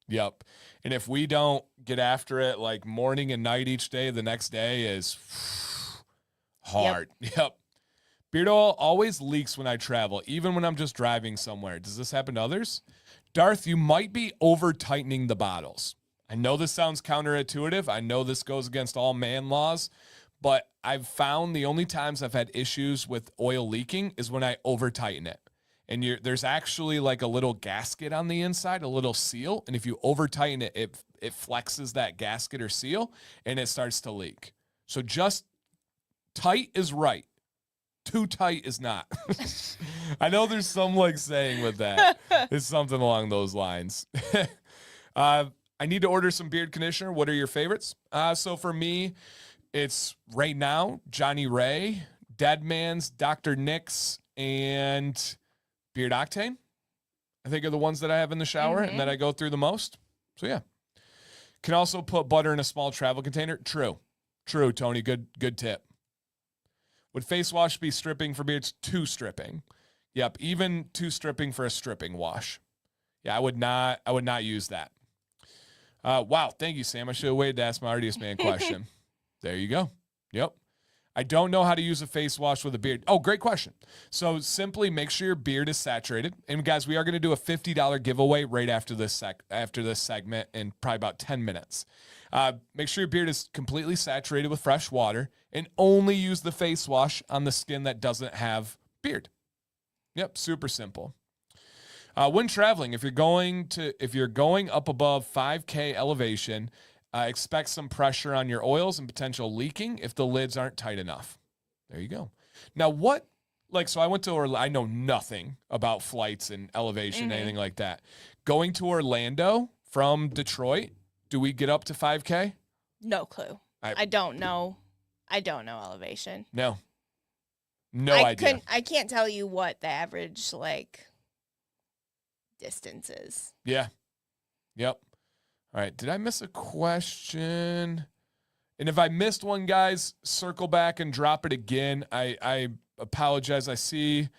Yep. And if we don't get after it like morning and night each day, the next day is hard. Yep. Beard oil always leaks when I travel, even when I'm just driving somewhere. Does this happen to others? Darth, you might be over tightening the bottles. I know this sounds counterintuitive. I know this goes against all man laws, but I've found the only times I've had issues with oil leaking is when I over tighten it. And there's actually like a little gasket on the inside, a little seal. And if you over tighten it, it flexes that gasket or seal and it starts to leak. So just tight is right. Too tight is not. I know there's some like saying with that. It's something along those lines. I need to order some beard conditioner. What are your favorites? So for me, it's right now, Johnny Ray, Deadman's, Dr. Nick's, and Beard Octane. I think are the ones that I have in the shower and that I go through the most. So yeah. Can also put butter in a small travel container. True, Tony. Good tip. Would face wash be stripping for beards? Two stripping. Yep, even two stripping for a stripping wash. Yeah, I would not use that. Wow, thank you, Sam. I should have waited to ask my Artiest Man question. There you go. Yep. I don't know how to use a face wash with a beard. Oh, great question. So simply make sure your beard is saturated. And guys, we are going to do a $50 giveaway right after this segment in probably about 10 minutes. Make sure your beard is completely saturated with fresh water and only use the face wash on the skin that doesn't have beard. Yep, super simple. When traveling, if you're going up above 5K elevation, expect some pressure on your oils and potential leaking if the lids aren't tight enough. There you go. Now, so I went to Orlando. I know nothing about flights and elevation, anything like that. Going to Orlando from Detroit, do we get up to 5K? No clue. I don't know. I don't know elevation. No idea. I can't tell you what the average distance is. Yeah. Yep. All right. Did I miss a question? And if I missed one, guys, circle back and drop it again. I apologize. I see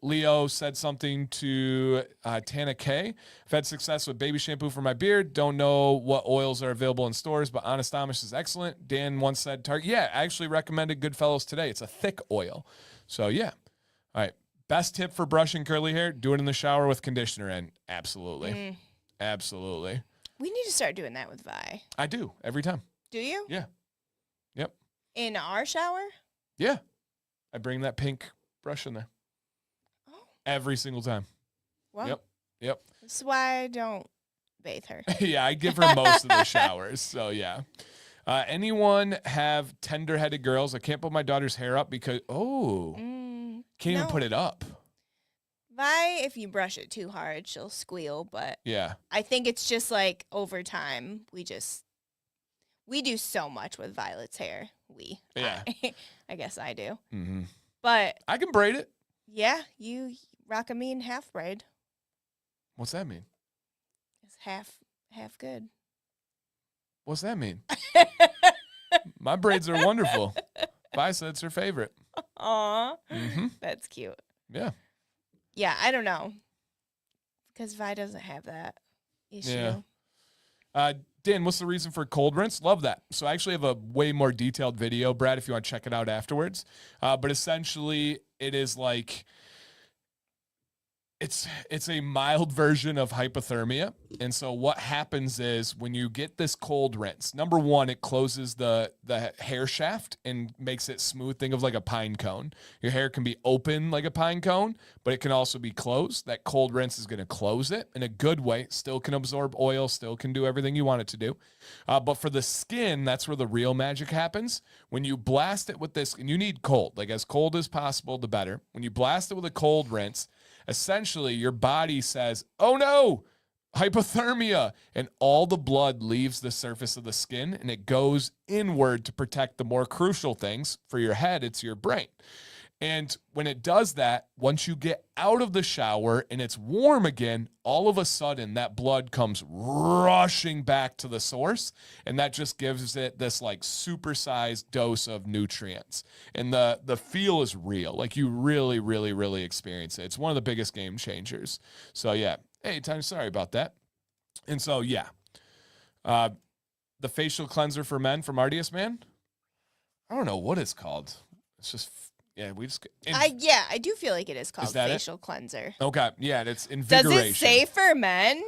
Leo said something to Tana K. I've had success with baby shampoo for my beard. Don't know what oils are available in stores, but Honest Amish is excellent. Dan once said Target. Yeah, I actually recommended Goodfellas today. It's a thick oil. So, yeah. All right. Best tip for brushing curly hair, do it in the shower with conditioner in. Absolutely. Absolutely. We need to start doing that with Vi. I do every time. Do you? Yeah. Yep. In our shower? Yeah. I bring that pink brush in there. Oh. Every single time. Well, Yep. That's why I don't bathe her. Yeah, I give her most of the showers. So, yeah. Anyone have tender-headed girls? I can't put my daughter's hair up because, can't even put it up. Vi, if you brush it too hard, she'll squeal. But yeah, I think it's just over time, we do so much with Violet's hair. I guess I do. Mm-hmm. But I can braid it. Yeah, you rock a mean half braid. What's that mean? It's half good. What's that mean? My braids are wonderful. Vi said it's her favorite. Aw, mm-hmm. That's cute. Yeah. Yeah, I don't know. Because Vi doesn't have that issue. Yeah. Dan, what's the reason for cold rinse? Love that. So I actually have a way more detailed video, Brad, if you want to check it out afterwards. But essentially, it is like It's a mild version of hypothermia. And so what happens is when you get this cold rinse, number one, it closes the hair shaft and makes it smooth. Think of like a pine cone. Your hair can be open like a pine cone, but it can also be closed. That cold rinse is going to close it in a good way. Still can absorb oil, still can do everything you want it to do. But for the skin, that's where the real magic happens. When you blast it with this, and you need cold, like as cold as possible, the better. When you blast it with a cold rinse, essentially your body says, oh no, hypothermia, and all the blood leaves the surface of the skin and it goes inward to protect the more crucial things. For your head, it's your brain. And when it does that, once you get out of the shower and it's warm again, all of a sudden that blood comes rushing back to the source. And that just gives it this like supersized dose of nutrients. And the feel is real. Like you really, really, really experience it. It's one of the biggest game changers. So yeah. Hey, Tiny, sorry about that. And so, yeah. The facial cleanser for men from Ardius Man. I don't know what it's called. It's just... Yeah, we just. I do feel like it is called facial cleanser. Okay, yeah, and it's invigoration. Does it say for men?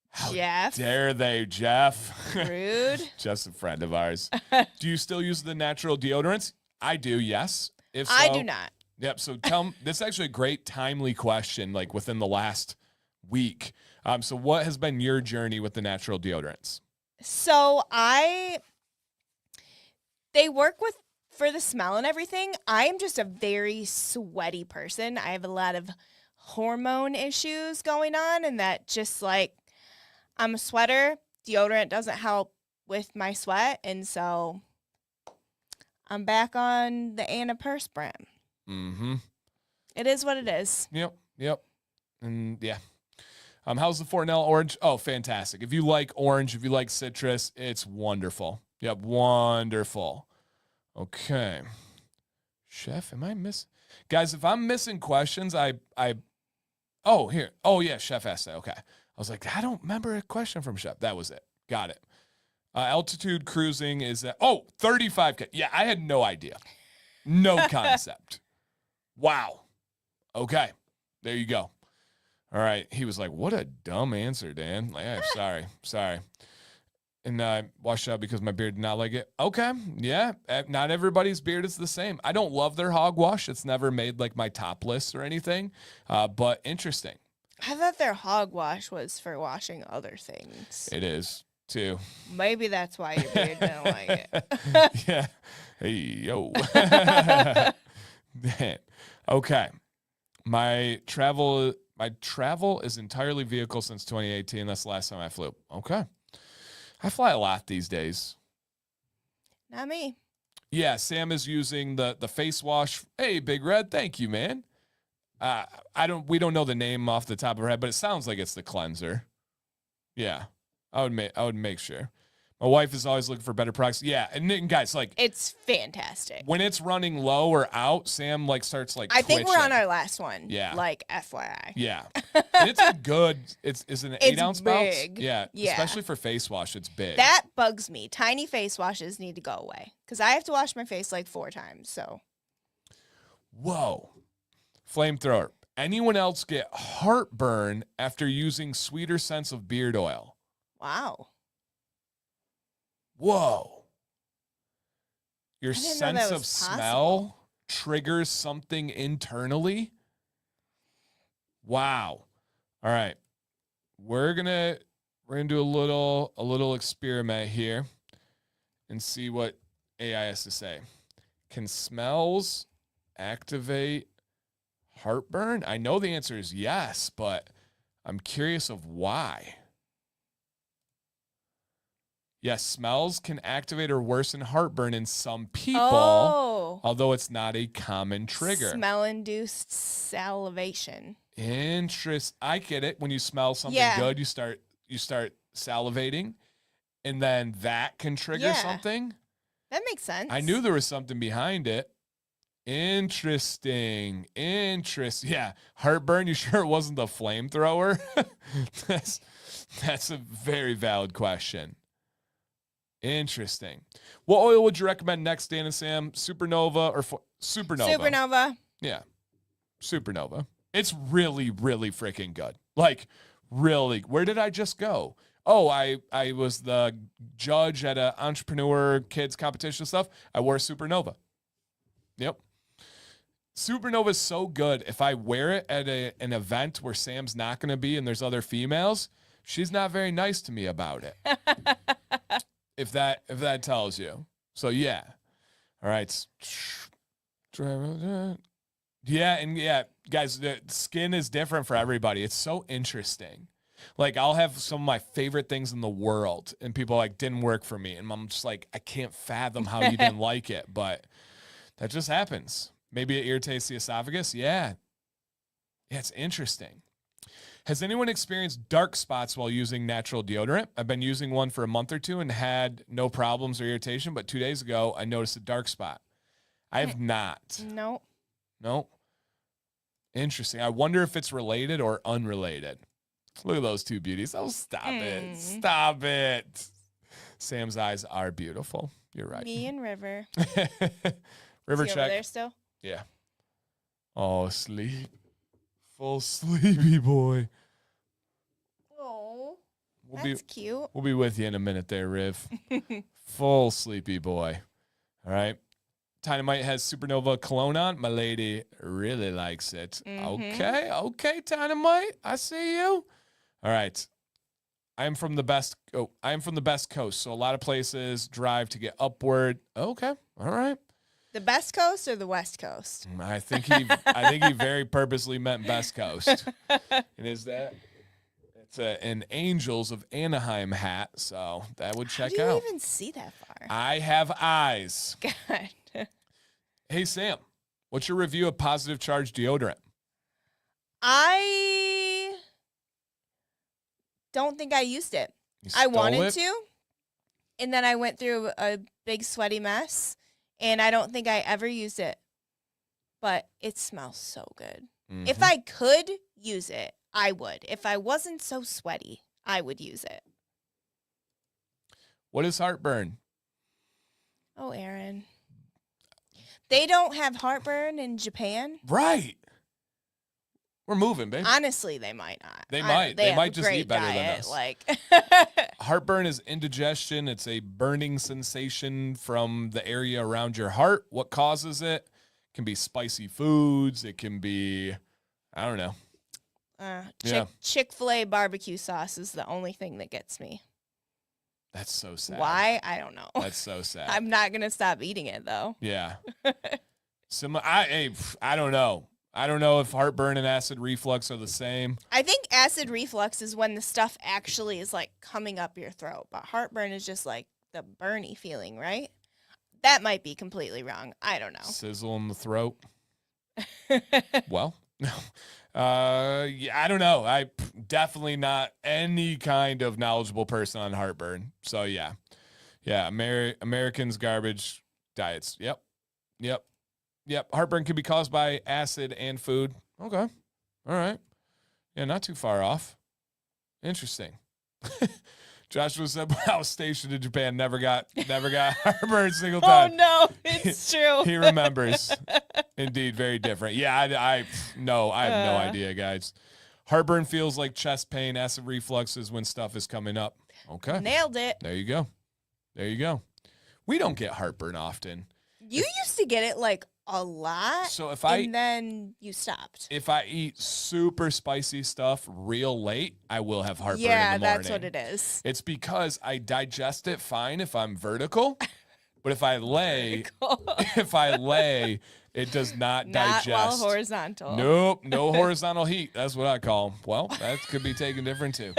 How Jeff? dare they, Jeff? Rude. Jeff's a friend of ours. Do you still use the natural deodorants? I do, yes. If so, I do not. Yep. So this is actually a great, timely question. Like within the last week. So what has been your journey with the natural deodorants? So they work for the smell and everything. I am just a very sweaty person. I have a lot of hormone issues going on, and that just like I'm a sweater. Deodorant doesn't help with my sweat, and so I'm back on the antiperspirant. Mm-hmm. It is what it is. Yep. And yeah. How's the Fortnell orange? Oh, fantastic. If you like orange, if you like citrus, it's wonderful. Yep, wonderful. Okay. Chef, am I missing? Guys, if I'm missing questions, oh, here. Oh, yeah, Chef asked that. Okay. I was like, I don't remember a question from Chef. That was it. Got it. Altitude cruising is at, 35K. Yeah, I had no idea. No concept. Wow. Okay. There you go. All right. He was like, what a dumb answer, Dan. Like, sorry. And I washed it out because my beard did not like it. Okay, yeah. Not everybody's beard is the same. I don't love their hogwash. It's never made like my top list or anything, but interesting. I thought their hogwash was for washing other things. It is, too. Maybe that's why your beard didn't like it. Yeah. Hey, yo. Okay. My travel is entirely vehicle since 2018. That's the last time I flew. Okay. I fly a lot these days. Not me. Yeah, Sam is using the face wash. Hey, Big Red, thank you, man. We don't know the name off the top of our head, but it sounds like it's the cleanser. Yeah, I would make sure. My wife is always looking for better products. Yeah, and guys, like it's fantastic. When it's running low or out, Sam starts I think we're on our last one. Yeah, like FYI. Yeah, and it's a good. It's an 8-ounce big. Box. Yeah, especially for face wash, it's big. That bugs me. Tiny face washes need to go away because I have to wash my face like 4 times. So, whoa, flamethrower. Anyone else get heartburn after using sweeter scents of beard oil? Wow. Whoa. Your sense of smell triggers something internally? Wow. All right. We're gonna do a little experiment here and see what AI has to say. Can smells activate heartburn? I know the answer is yes, but I'm curious of why. Yes, smells can activate or worsen heartburn in some people, although it's not a common trigger. Smell-induced salivation. I get it. When you smell something good, you start salivating, and then that can trigger something. That makes sense. I knew there was something behind it. Interesting. Yeah, heartburn. You sure it wasn't the flamethrower? That's a very valid question. Interesting. What oil would you recommend next, Dan and Sam? Supernova or Supernova? Supernova. Yeah. Supernova. It's really, really freaking good. Like, really. Where did I just go? Oh, I was the judge at a entrepreneur kids competition stuff. I wore a Supernova. Yep. Supernova is so good. If I wear it at an event where Sam's not going to be and there's other females, she's not very nice to me about it. if that tells you. So yeah. All right. Yeah, and yeah, guys, the skin is different for everybody. It's so interesting. Like, I'll have some of my favorite things in the world, and people like didn't work for me, and I'm just like, I can't fathom how you didn't like it, but that just happens. Maybe it irritates the esophagus. Yeah, it's interesting. Has anyone experienced dark spots while using natural deodorant? I've been using one for a month or two and had no problems or irritation, but 2 days ago I noticed a dark spot. I have not. No. No. Interesting. I wonder if it's related or unrelated. Look at those two beauties. Oh, stop it. Stop it. Sam's eyes are beautiful. You're right. Me and River. River Is he check. over there still? Yeah. Oh, sleep. Full sleepy boy. Oh, that's cute. We'll be with you in a minute there, Riv. Full sleepy boy. All right. Dynamite has Supernova cologne on. My lady really likes it. Mm-hmm. Okay, Dynamite. I see you. All right. I am from the best coast, so a lot of places drive to get upward. Okay. All right. The best coast or the west coast? I think he very purposely meant best coast. And is that it's an Angels of Anaheim hat, so that would check How do you out. even see that far? I have eyes. God. Hey Sam, what's your review of Positive Charge deodorant? I don't think I used it. You I stole wanted it? to, and then I went through a big sweaty mess, and I don't think I ever used it. But it smells so good. Mhm. If I could use it, I would. If I wasn't so sweaty, I would use it. What is heartburn? Oh, Aaron. They don't have heartburn in Japan. Right. We're moving, babe. Honestly, they might not. They I- might. They have might a just great eat better than diet, us. Like, Heartburn is indigestion. It's a burning sensation from the area around your heart. What causes it? It can be spicy foods. It can be, I don't know. Yeah. Chick-fil-A barbecue sauce is the only thing that gets me. That's so sad. Why? I don't know. That's so sad. I'm not gonna stop eating it though. Yeah. I don't know. I don't know if heartburn and acid reflux are the same. I think acid reflux is when the stuff actually is like coming up your throat, but heartburn is just like the burny feeling, right? That might be completely wrong. I don't know. Sizzle in the throat. Well, no. Yeah, I don't know. I definitely not any kind of knowledgeable person on heartburn. So yeah. Americans garbage diets. Yep. Heartburn can be caused by acid and food. Okay. All right. Yeah, not too far off. Interesting. Joshua said when I was stationed in Japan, never got heartburn a single time. Oh no, it's true. He remembers. Indeed, very different. Yeah, I have no idea, guys. Heartburn feels like chest pain. Acid reflux is when stuff is coming up. Okay. Nailed it. There you go. We don't get heartburn often. You used to get it like a lot. So and then you stopped. If I eat super spicy stuff real late, I will have heartburn in the Yeah, morning. that's what it is. It's because I digest it fine if I'm vertical, but if I lay, it does not digest. Not while horizontal. Nope, no horizontal heat. That's what I call 'em. Well, that could be taken different too.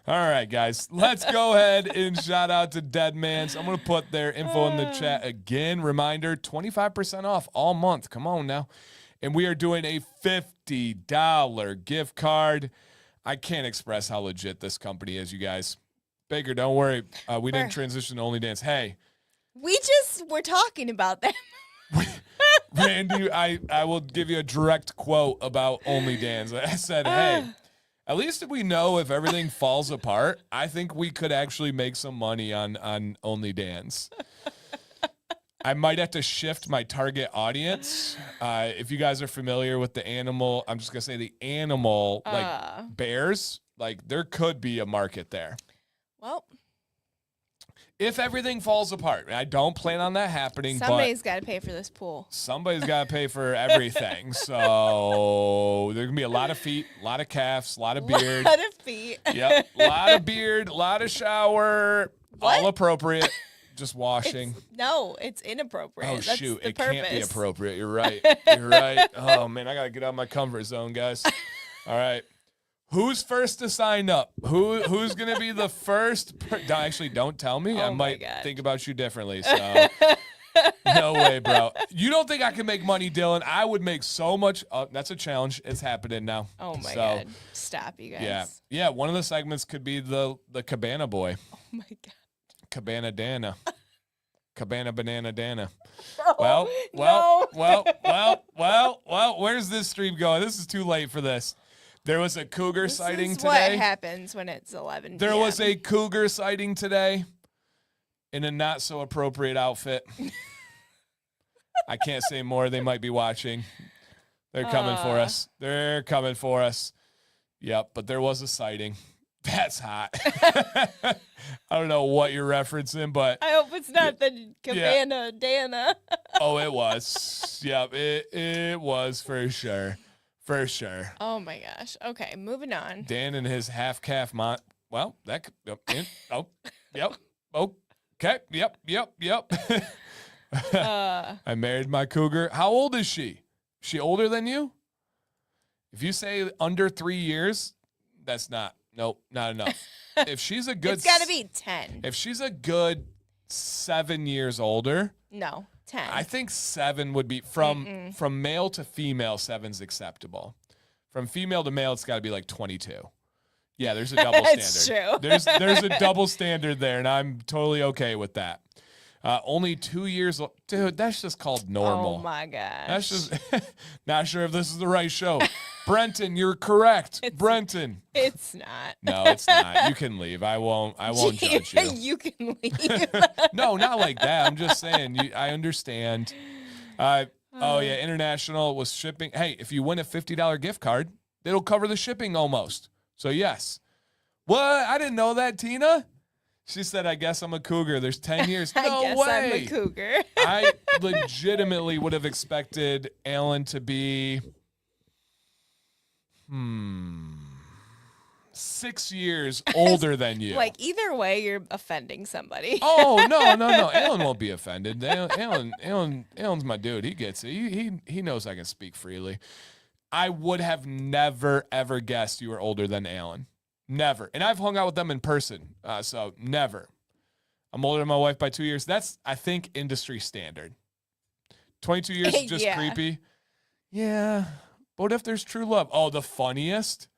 All right, guys, let's go ahead and shout out to Deadman. So I'm going to put their info in the chat again. Reminder, 25% off all month. Come on now. And we are doing a $50 gift card. I can't express how legit this company is, you guys. Baker, don't worry. We didn't transition to OnlyDance. Hey. We just were talking about them. Randy, I will give you a direct quote about OnlyDance. I said, hey, at least if we know if everything falls apart, I think we could actually make some money on OnlyDance. I might have to shift my target audience. If you guys are familiar with the animal, I'm just gonna say the animal, like bears. Like there could be a market there. Well, if everything falls apart. I don't plan on that happening. Somebody's got to pay for this pool. Somebody's got to pay for everything. So there's gonna be a lot of feet, a lot of calves, a lot of beard. A lot of feet. Yep, a lot of beard, a lot of shower. What? All appropriate. Just washing. It's inappropriate. Oh, That's shoot. the It purpose. can't be appropriate. You're right. You're right. Oh, man. I got to get out of my comfort zone, guys. All right. Who's first to sign up? Who's going to be the first? Actually, don't tell me. I might think about you differently. So, no way, bro. You don't think I can make money, Dylan? I would make so much. That's a challenge. It's happening now. Oh, my God. Stop, you guys. Yeah. Yeah. One of the segments could be the Cabana Boy. Oh, my God. Cabana Dana. Cabana Banana Dana. No, Well, where's this stream going? This is too late for this. There was a cougar sighting today. What happens when it's 11 There PM. was a cougar sighting today in a not so appropriate outfit. I can't say more. They might be watching. They're coming for us. They're coming for us. Yep, but there was a sighting. That's hot. I don't know what you're referencing, but I hope it's not the Cabana Dana. Oh, it was. Yep, it was for sure. For sure. Oh my gosh. Okay, moving on. Dan and his half calf well, that could, yep. Okay. Yep. I married my cougar. How old is she? She older than you? If you say under 3 years, that's not enough. If she's a good, it's got to be 10. If she's a good 7 years older, no, 10. I think 7 would be from male to female. 7's acceptable. From female to male, it's got to be like 22. Yeah, there's a double standard. It's true. There's a double standard there, and I'm totally okay with that. Only 2 years, dude. That's just called normal. Oh my gosh. That's just not sure if this is the right show. Brenton, you're correct. Brenton. It's not. No, it's not. You can leave. I won't judge you. You can leave. No, not like that. I'm just saying. I understand. Oh yeah, international was shipping. Hey, if you win a $50 gift card, it'll cover the shipping almost. So yes. What? I didn't know that, Tina. She said, I guess I'm a cougar. There's 10 years. No I guess way. I'm a cougar. I legitimately would have expected Alan to be 6 years older than you. Like, either way, you're offending somebody. Oh, no. Alan won't be offended. Alan's my dude. He gets it. He knows I can speak freely. I would have never, ever guessed you were older than Alan. Never. And I've hung out with them in person, so never. I'm older than my wife by 2 years. That's, I think, industry standard. 22 years is just creepy. Yeah. But what if there's true love? Oh, the funniest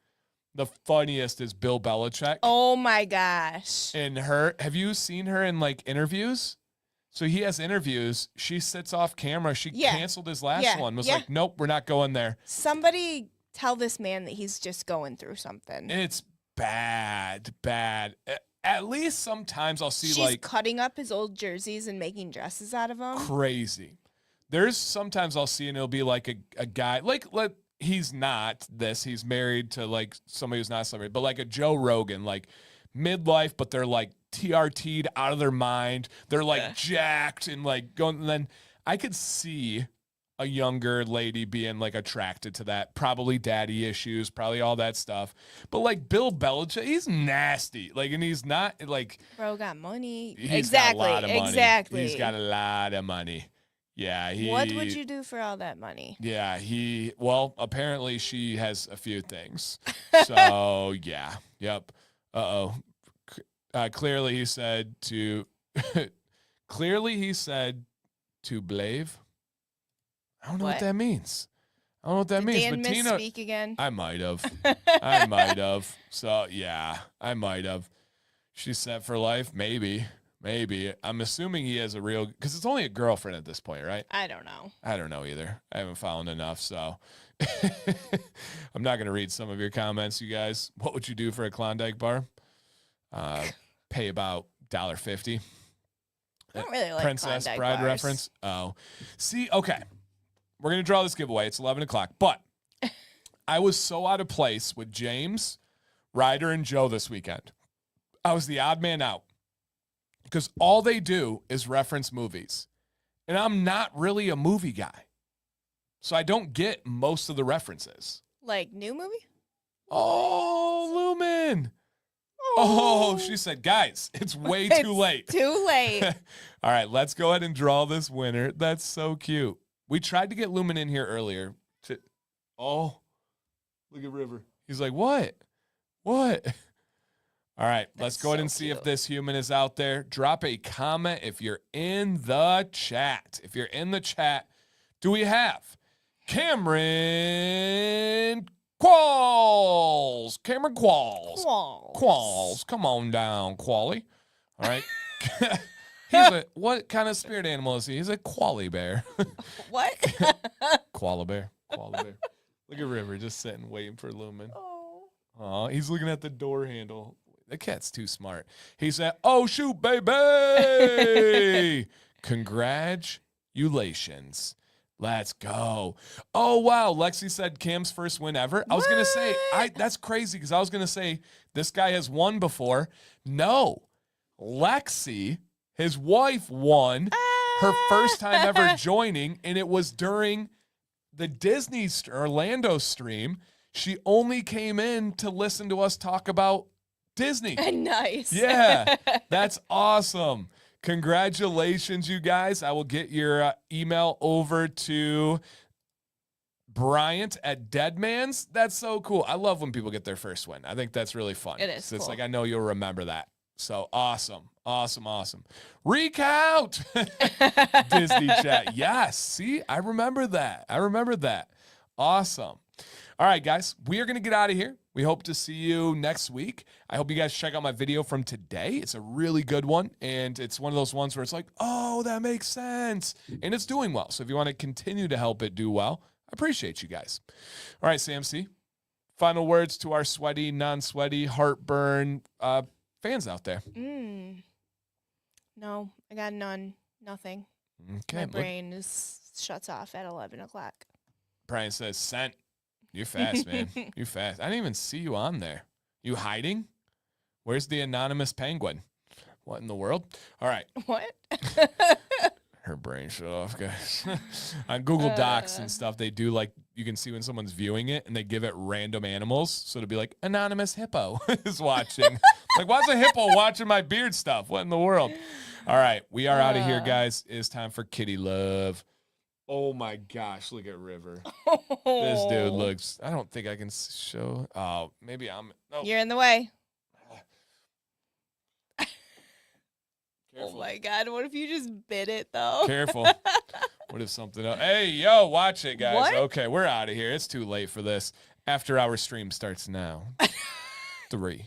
is Bill Belichick. Oh, my gosh. And have you seen her in, like, interviews? So he has interviews. She sits off camera. She canceled his last one. Was like, nope, we're not going there. Somebody tell this man that he's just going through something. It's bad. At least sometimes I'll see She's cutting up his old jerseys and making dresses out of them. Crazy. There's sometimes I'll see and it'll be like a guy he's not this. He's married to like somebody who's not celebrated, but like a Joe Rogan, like midlife, but they're like TRT'd out of their mind. They're like jacked and like going. And then I could see a younger lady being like attracted to that, probably daddy issues, probably all that stuff. But like Bill Belichick, he's nasty. Like, and he's not like, bro got money. He's got a lot of money. He's got a lot of money. Yeah. What would you do for all that money? Yeah. Well, apparently she has a few things. So yeah. Yep. Clearly he said to blave. I don't know what that means. Did Dan but Tina, misspeak again? I might have. So yeah, I might have. She's set for life. Maybe. I'm assuming he has because it's only a girlfriend at this point, right? I don't know. I don't know either. I haven't found enough, so I'm not going to read some of your comments, you guys. What would you do for a Klondike bar? Pay about $1.50. I don't really like Princess Klondike Bride bars. reference. Oh. See, okay. We're going to draw this giveaway. It's 11 o'clock. But I was so out of place with James, Ryder, and Joe this weekend. I was the odd man out because all they do is reference movies. And I'm not really a movie guy. So I don't get most of the references. Like new movie? Oh, Lumen. Oh, she said, guys, it's way too late. Too late. All right, let's go ahead and draw this winner. That's so cute. We tried to get Lumen in here earlier. Oh, look at River. He's like, what? What? All right, let's go ahead and see if this human is out there. Drop a comment if you're in the chat. If you're in the chat, do we have Cameron Qualls? Cameron Qualls. Qualls. Come on down, Qually. All right. What kind of spirit animal is he? He's a Qually bear. What? Koala bear. Koala bear. Look at River just sitting waiting for Lumen. Oh, he's looking at the door handle. The cat's too smart. He said, oh, shoot, baby. Congratulations. Let's go. Oh, wow. Lexi said Cam's first win ever. I was going to say, that's crazy because I was going to say this guy has won before. No. Lexi, his wife, won her first time ever joining, and it was during the Disney Orlando stream. She only came in to listen to us talk about Disney. Nice. Yeah, that's awesome. Congratulations, you guys. I will get your email over to Bryant at Deadman's. That's so cool. I love when people get their first win. I think that's really fun. It is. So it's cool. like, I know you'll remember that. So awesome. Awesome. Awesome. Recount. Disney chat. Yes. See, I remember that. Awesome. All right, guys, we are going to get out of here. We hope to see you next week. I hope you guys check out my video from today. It's a really good one, and it's one of those ones where it's like, oh, that makes sense, and it's doing well. So if you want to continue to help it do well, I appreciate you guys. All right, Sam C., final words to our sweaty, non-sweaty, heartburn fans out there. No, I got none. Nothing. Okay. My brain shuts off at 11 o'clock. Brian says, sent. You're fast, man. You're fast. I didn't even see you on there. You hiding? Where's the anonymous penguin? What in the world? All right. What? Her brain shut off, guys. On Google Docs and stuff, they do like, you can see when someone's viewing it and they give it random animals. So it'll be like, anonymous hippo is watching. Like, why's a hippo watching my beard stuff? What in the world? All right. We are out of here, guys. It's time for kitty love. Oh my gosh, look at River. This dude looks, I don't think I can show. Oh, maybe I'm. No. You're in the way. Careful. Oh my God, what if you just bit it though? Careful. What if something else? Hey, yo, watch it, guys. What? Okay, we're out of here. It's too late for this. After our stream starts now. 3,